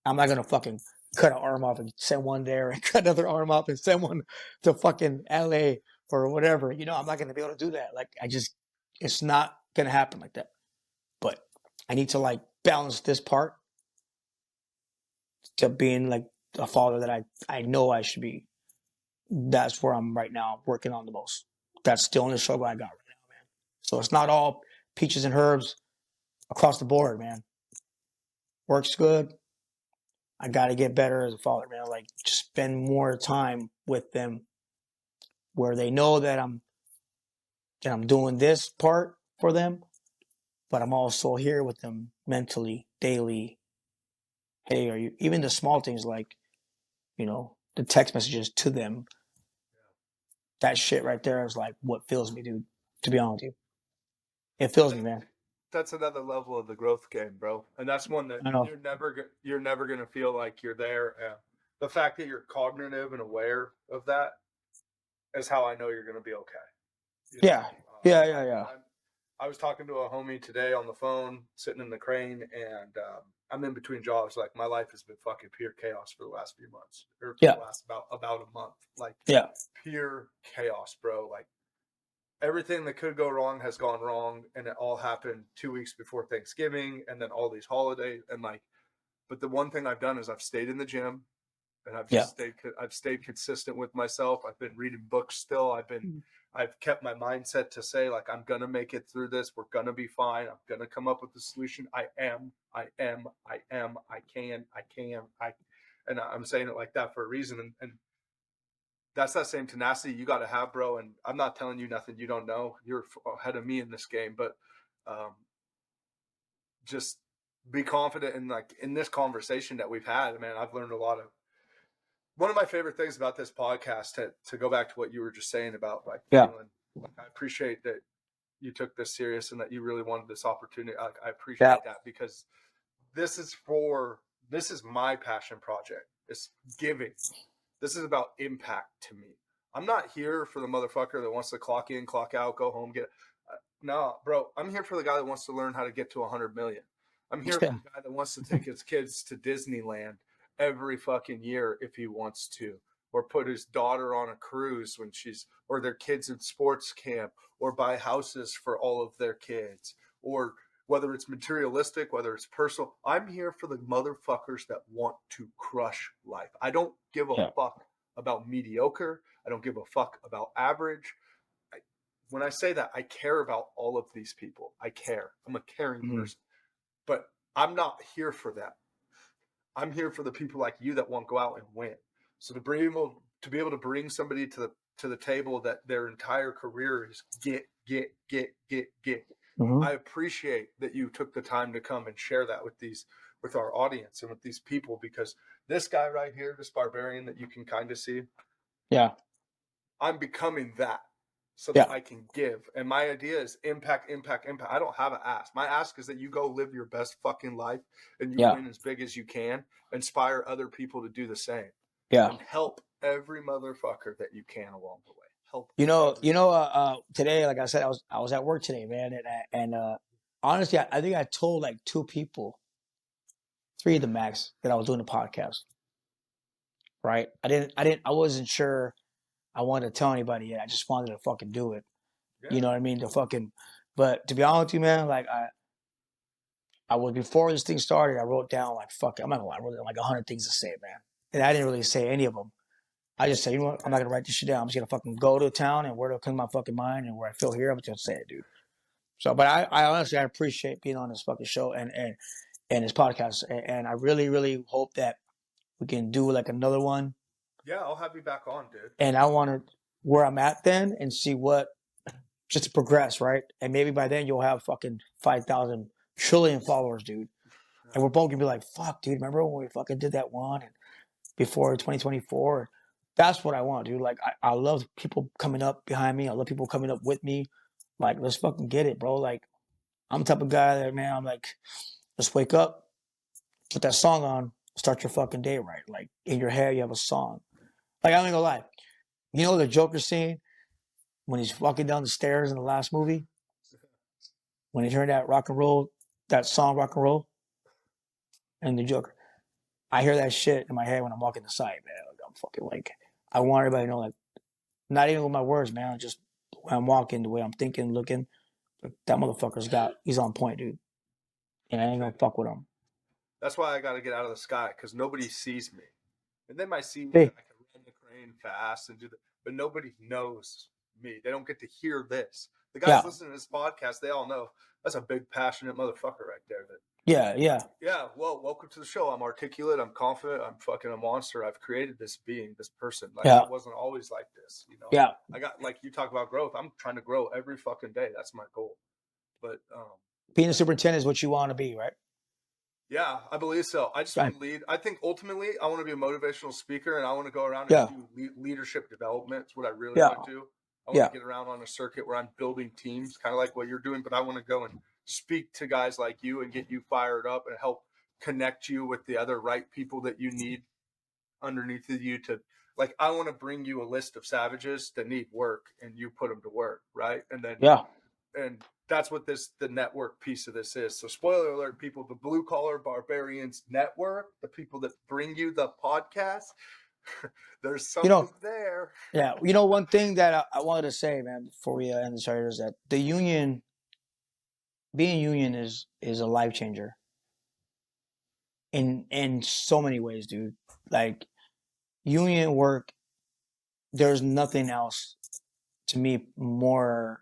I'm not gonna fucking cut an arm off and send one there and cut another arm off and send one to fucking LA or whatever. I'm not gonna be able to do that. Like it's not gonna happen like that. But I need to like balance this part to being like a father that I know I should be. That's where I'm right now working on the most. That's still in the struggle I got right now, man. So it's not all peaches and herbs across the board, man. Works good. I got to get better as a father, man. Like just spend more time with them where they know that I'm doing this part for them, but I'm also here with them mentally, daily. Hey, are you even the small things like, the text messages to them? That shit right there is like what fills me, dude. To be honest with you, it fills me, man. that's another level of the growth game, bro. And that's one that I know. you're never gonna feel like you're there. The fact that you're cognitive and aware of that is how I know you're gonna be okay. Yeah, yeah. I was talking to a homie today on the phone, sitting in the crane, and I'm in between jobs. Like my life has been fucking pure chaos for the last few months, or for Yeah, the last about a month. Like yeah, pure chaos, bro. Like everything that could go wrong has gone wrong, and it all happened 2 weeks before Thanksgiving, and then all these holidays, and like. But the one thing I've done is I've stayed in the gym, and yeah, I've stayed consistent with myself. I've been reading books still. I've kept my mindset to say like I'm gonna make it through this. We're gonna be fine. I'm gonna come up with the solution. I can. And I'm saying it like that for a reason. And that's that same tenacity you got to have, bro. And I'm not telling you nothing you don't know. You're ahead of me in this game, but um, just be confident in like in this conversation that we've had. Man, I've learned a lot of. One of my favorite things about this podcast, to go back to what you were just saying about like yeah, feeling, like I appreciate that you took this serious and that you really wanted this opportunity. I yeah, appreciate that because this is my passion project. It's giving. This is about impact to me. I'm not here for the motherfucker that wants to clock in, clock out, go home, get. No, bro. I'm here for the guy that wants to learn how to get to 100 million. I'm here for yeah, the guy that wants to take his kids to Disneyland every fucking year if he wants to, or put his daughter on a cruise when or their kids in sports camp, or buy houses for all of their kids, or whether it's materialistic, whether it's personal. I'm here for the motherfuckers that want to crush life. I don't give a yeah, fuck about mediocre. I don't give a fuck about average. I, when I say that, I care about all of these people. I care. I'm a caring person. But I'm not here for that. I'm here for the people like you that want to go out and win. So to be able to bring somebody to the table that their entire career is get. Mm-hmm. I appreciate that you took the time to come and share that with our audience and with these people, because this guy right here, this barbarian that you can kind of see, Yeah. I'm becoming that so Yeah. that I can give. And my idea is impact. I don't have an ask. My ask is that you go live your best fucking life and you Yeah. win as big as you can, inspire other people to do the same, Yeah. and help every motherfucker that you can along the way. Help. Today, like I said, I was at work today, man, and honestly, I think I told like 2 people, 3 of the max, that I was doing the podcast. Right? I wasn't sure I wanted to tell anybody yet. I just wanted to fucking do it. Yeah. You know what I mean? But to be honest with you, man, like I was, before this thing started, I wrote down like, fuck it, I'm not gonna lie, I wrote down like 100 things to say, man, and I didn't really say any of them. I just said, you know what, I'm not gonna write this shit down. I'm just gonna fucking go to town, and where it'll come to my fucking mind and where I feel here, I'm just gonna say it, dude. So, but I honestly, I appreciate being on this fucking show and this podcast, and I really, really hope that we can do like another one. Yeah, I'll have you back on, dude. And I want to where I'm at then and see what, just to progress, right? And maybe by then you'll have fucking 5,000 trillion followers, dude. And we're both gonna be like, fuck, dude, remember when we fucking did that one and before 2024? That's what I want, dude. Like, I love people coming up behind me. I love people coming up with me. Like, let's fucking get it, bro. Like, I'm the type of guy that, man, I'm like, let's wake up, put that song on, start your fucking day right. Like, in your head, you have a song. Like, I'm not gonna lie. You know the Joker scene when he's walking down the stairs in the last movie? When he heard that rock and roll, that song, rock and roll, and the Joker. I hear that shit in my head when I'm walking the site, man. Like, I'm fucking like, I want everybody to know, like, not even with my words, man. Just when I'm walking, the way I'm thinking, looking, that he's on point, dude. And I ain't gonna fuck with him. That's why I got to get out of the sky, because nobody sees me. And they might see me Hey. that I can run the crane fast and do that, but nobody knows me. They don't get to hear this. The guys listening to this podcast, they all know that's a big, passionate motherfucker right there. Yeah. Well, welcome to the show. I'm articulate. I'm confident. I'm fucking a monster. I've created this being, this person. Like, I wasn't always like this, you know? Yeah. I got, like, you talk about growth. I'm trying to grow every fucking day. That's my goal. But being a superintendent is what you want to be, right? Yeah, I believe so. I just want to lead. I think ultimately I want to be a motivational speaker, and I want to go around and do leadership development. It's what I really want to do. I want to get around on a circuit where I'm building teams, kind of like what you're doing, but I want to go and speak to guys like you and get you fired up and help connect you with the other right people that you need underneath of you to, like, I want to bring you a list of savages that need work and you put them to work, right? And then and that's what the network piece of this is. So spoiler alert, people, the Blue Collar Barbarians Network, the people that bring you the podcast, there's something there. Yeah. You know, one thing that I wanted to say, man, before we end this right, is that the union, being union is a life changer in so many ways, dude. Like, union work, there's nothing else to me more,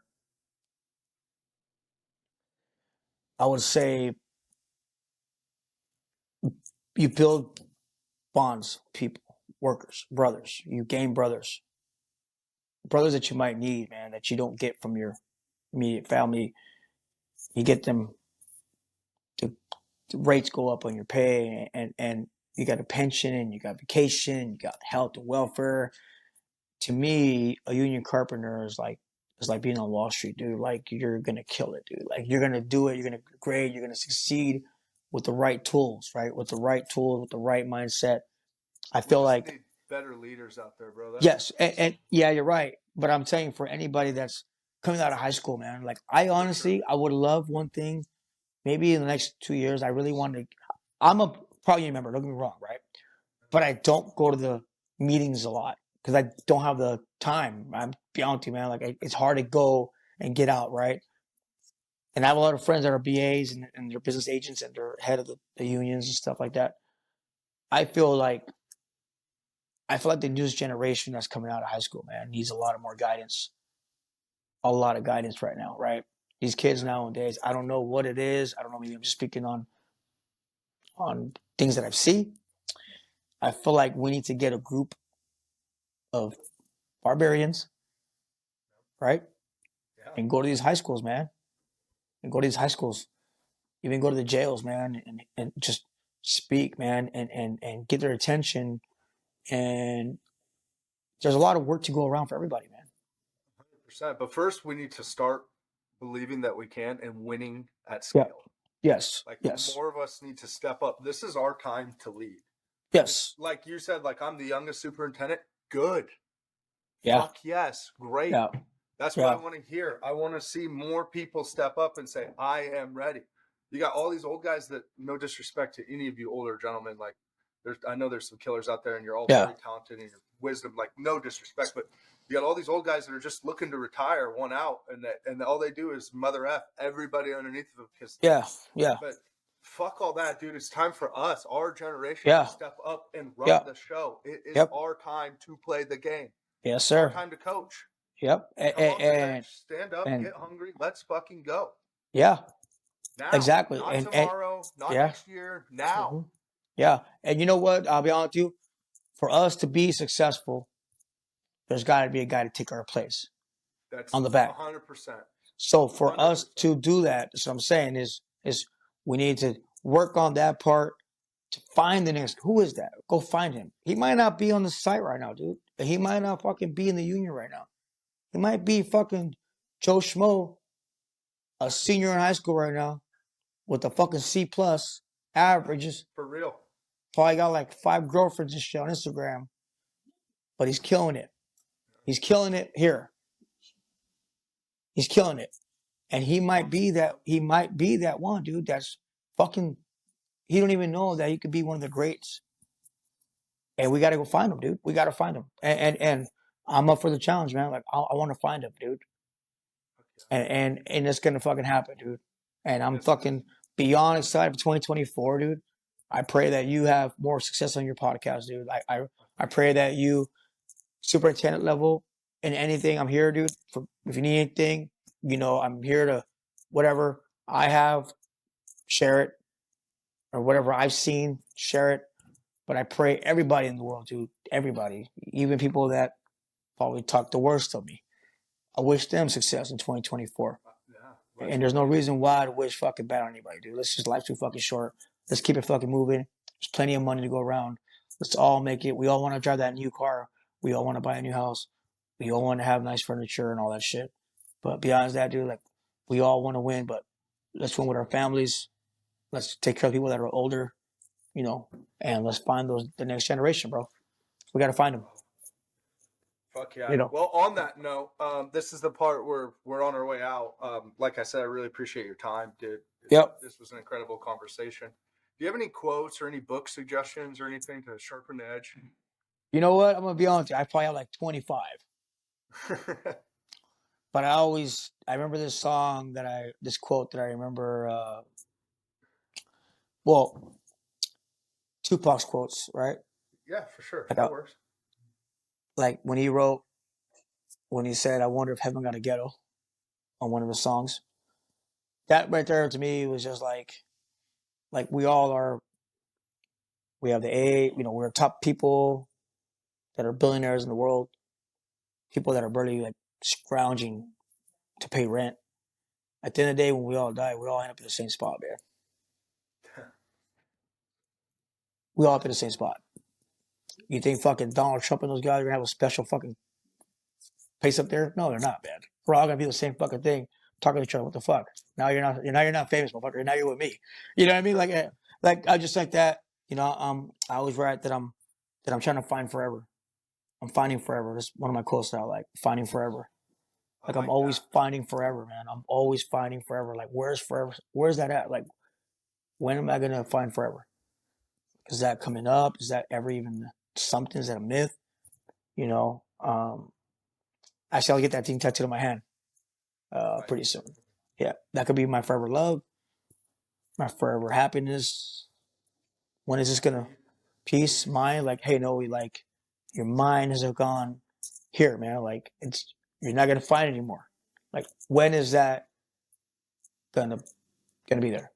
I would say, you build bonds, people, workers, brothers. You gain brothers that you might need, man, that you don't get from your immediate family. You get them, the rates go up on your pay, and you got a pension, and you got vacation, you got health and welfare. To me, a union carpenter is like being on Wall Street, dude. Like, you're gonna kill it, dude. Like, you're gonna do it. You're gonna grade. You're gonna succeed with the right tools, right? With the right tools, with the right mindset. I feel like need better leaders out there, bro. Yes, and yeah, you're right. But I'm saying, for anybody that's coming out of high school, man, like, I honestly, I would love one thing. Maybe in the next 2 years, I really want to. I'm a probably member. Don't get me wrong, right? But I don't go to the meetings a lot because I don't have the time. I'm be honest with you, man. Like, it's hard to go and get out, right? And I have a lot of friends that are BAs and they're business agents and they're head of the unions and stuff like that. I feel like the newest generation that's coming out of high school, man, needs a lot of more guidance. a lot of guidance right now, right? These kids nowadays, I don't know what it is. I don't know. Maybe I'm just speaking on things that I've seen. I feel like we need to get a group of barbarians, right? Yeah. And go to these high schools, man. And go to these high schools. Even go to the jails, man, and just speak, man, and get their attention. And there's a lot of work to go around for everybody, man. 100%. But first, we need to start believing that we can and winning at Yeah. scale. Yes. Like Yes. more of us need to step up. This is our time to lead. Yes. Like you said, like I'm the youngest superintendent. Good. Yeah. Fuck yes. Great. Yeah. That's what I want to hear. I want to see more people step up and say, I am ready. You got all these old guys that, no disrespect to any of you older gentlemen, like I know there's some killers out there and you're all very talented and your wisdom, like no disrespect, but you got all these old guys that are just looking to retire, one out, and all they do is mother F everybody underneath them. Because but fuck all that, dude. It's time for us, our generation, to step up and run the show. It is our time to play the game. Yes, sir. It's our time to coach. Yep. Come on, bench, stand up, get hungry. Let's fucking go. Yeah. Now. Exactly. Not tomorrow, not next year, now. Mm-hmm. Yeah. And you know what? I'll be honest with you. For us to be successful, there's got to be a guy to take our place. That's on the back. 100%. So for 100%. us to do that, that's what I'm saying is we need to work on that part to find the next. Who is that? Go find him. He might not be on the site right now, dude. He might not fucking be in the union right now. He might be fucking Joe Schmo, a senior in high school right now, with a fucking C+ averages. For real. Probably got like 5 girlfriends and shit on Instagram. But he's killing it. He's killing it here. He's killing it. And he might be that one, dude, that's fucking, he don't even know that he could be one of the greats. And we got to go find him, dude. We got to find him. And I'm up for the challenge, man. Like, I want to find him, dude. And it's going to fucking happen, dude. And I'm fucking beyond excited for 2024, dude. I pray that you have more success on your podcast, dude. I pray that you, superintendent level, in anything, I'm here, dude. If you need anything, you know, I'm here to, whatever I have, share it. Or whatever I've seen, share it. But I pray everybody in the world, dude, everybody, even people that probably talk the worst of me, I wish them success in 2024. Yeah, and there's no reason why to wish fucking bad on anybody, dude. Life's too fucking short. Let's keep it fucking moving. There's plenty of money to go around. Let's all make it. We all want to drive that new car. We all want to buy a new house. We all want to have nice furniture and all that shit. But beyond that, dude, like, we all want to win, but let's win with our families. Let's take care of people that are older, you know, and let's find the next generation, bro. We got to find them. Fuck yeah. You know. Well, on that note, this is the part where we're on our way out. Like I said, I really appreciate your time, dude. Yep. This was an incredible conversation. Do you have any quotes or any book suggestions or anything to sharpen the edge? You know what? I'm going to be honest with you. I probably have like 25. But I remember this quote that I remember, well, Tupac's quotes, right? Yeah, for sure. That works. Like when he said, I wonder if heaven got a ghetto on one of his songs. That right there to me was just like we have we're top people that are billionaires in the world, people that are barely like scrounging to pay rent. At the end of the day, when we all die, we all end up in the same spot, man. We all up in the same spot. You think fucking Donald Trump and those guys are gonna have a special fucking place up there? No, they're not, man. We're all gonna be the same fucking thing, talking to each other. What the fuck? Now you're not famous, motherfucker. Now you're with me. You know what I mean? Like I just like that. You know, I always write that I'm trying to find forever. I'm finding forever. That's one of my quotes that I like. Finding forever. Like I'm always finding forever, man. I'm always finding forever. Like where's forever? Where's that at? Like when am I gonna find forever? Is that coming up? Is that ever even something? Is that a myth? You know, actually, I'll get that thing tattooed on my hand pretty soon. Yeah, that could be my forever love, my forever happiness. When is this gonna peace, mind? Like, hey, no, like your mind has gone here, man. Like you're not gonna find it anymore. Like, when is that gonna be there?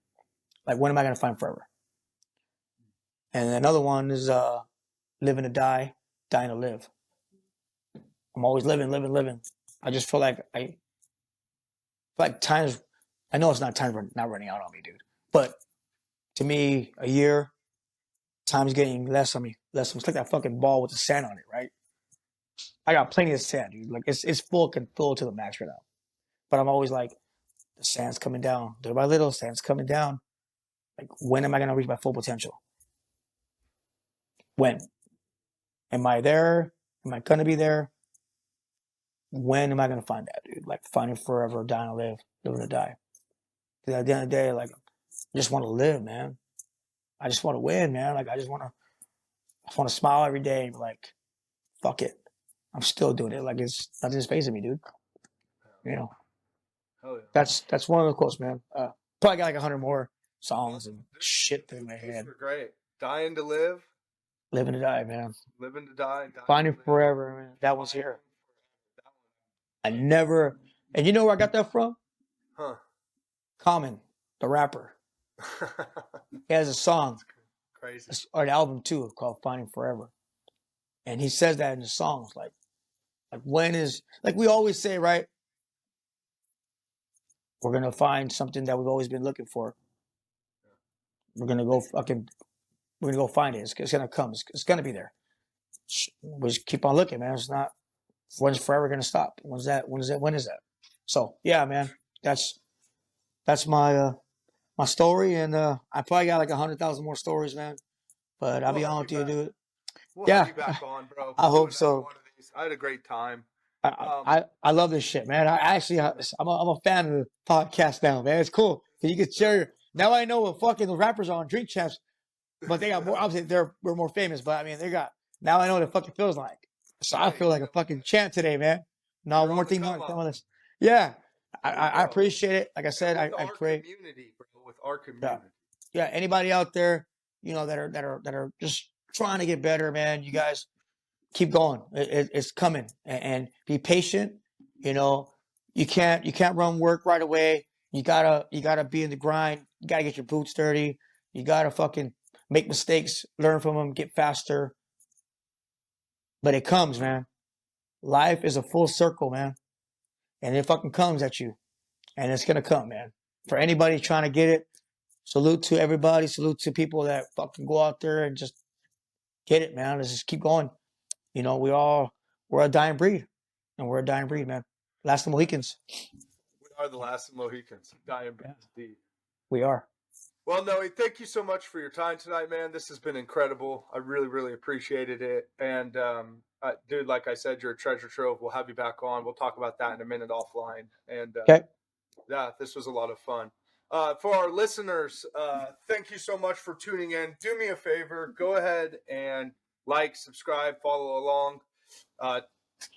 Like, when am I gonna find forever? And another one is living to die, dying to live. I'm always living, living, living. I just feel like time's. I know it's not time not running out on me, dude. But to me, a year, time's getting less on me. Less. It's like that fucking ball with the sand on it, right? I got plenty of sand, dude. Like it's full to the max right now. But I'm always like, the sand's coming down. Little by little, sand's coming down. Like, when am I gonna reach my full potential? When? Am I there? Am I gonna be there? When am I gonna find that, dude? Like, finding forever, dying to live, living to die. Because at the end of the day, like, I just want to live, man. I just want to win, man. Like, I just want to smile every day and be like, fuck it. I'm still doing it. Like, it's nothing's facing me, dude. You know, Hell yeah. that's one of the quotes, man. Probably got like 100 more songs and shit through my head. These are great. Dying to live. Living to die, man. Living to die. Finding forever, man. That one's here. I never. And you know where I got that from? Huh. Common, the rapper. He has a song, Crazy. or an album too, called "Finding Forever," and he says that in the songs, like when is, like we always say, right? We're gonna find something that we've always been looking for. We're gonna go find it. It's gonna come. It's gonna be there. We just keep on looking, man. It's not. When's forever gonna stop? When is that? When is that? So yeah, man. That's my my story, and I probably got like 100,000 more stories, man. But I'll be on with you, dude. We'll Yeah, have you back on, bro. I hope so. I had a great time. I love this shit, man. I'm a fan of the podcast now, man. It's cool. You can share. Now I know what fucking the rappers are on Drink Champs, but they got more. Obviously, we're more famous, but I mean, they got. Now I know what it fucking feels like. So I feel like a fucking champ today, man. No, one more thing on this. Yeah, I appreciate it. Like I said, I pray. Community, bro, with our community. Yeah, anybody out there, you know, that are just trying to get better, man. You guys keep going. It's coming, and be patient. You know, you can't run work right away. You gotta be in the grind. You gotta get your boots dirty. You gotta fucking make mistakes, learn from them, get faster. But it comes, man. Life is a full circle, man, and it fucking comes at you, and it's gonna come, man. For anybody trying to get it, salute to everybody. Salute to people that fucking go out there and just get it, man. Let's just keep going. You know, we're a dying breed, and we're a dying breed, man. Last of the Mohicans. We are the last of the Mohicans. Dying breed, indeed. We are. Well, Noe, thank you so much for your time tonight, man. This has been incredible. I really, really appreciated it. And, dude, like I said, you're a treasure trove. We'll have you back on. We'll talk about that in a minute offline. And, Okay. yeah, this was a lot of fun. For our listeners, thank you so much for tuning in. Do me a favor. Go ahead and like, subscribe, follow along.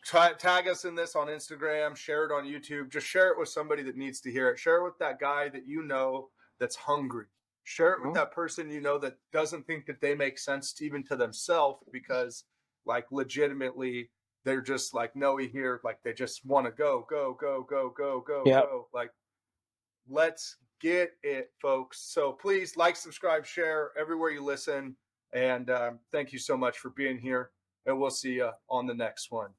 Tag us in this on Instagram. Share it on YouTube. Just share it with somebody that needs to hear it. Share it with that guy that you know that's hungry. Share it with that person you know that doesn't think that they make sense even to themselves, because like legitimately they're just like Noe here, like they just want to go. Like, let's get it, folks. So please like, subscribe, share everywhere you listen. And thank you so much for being here. And we'll see you on the next one.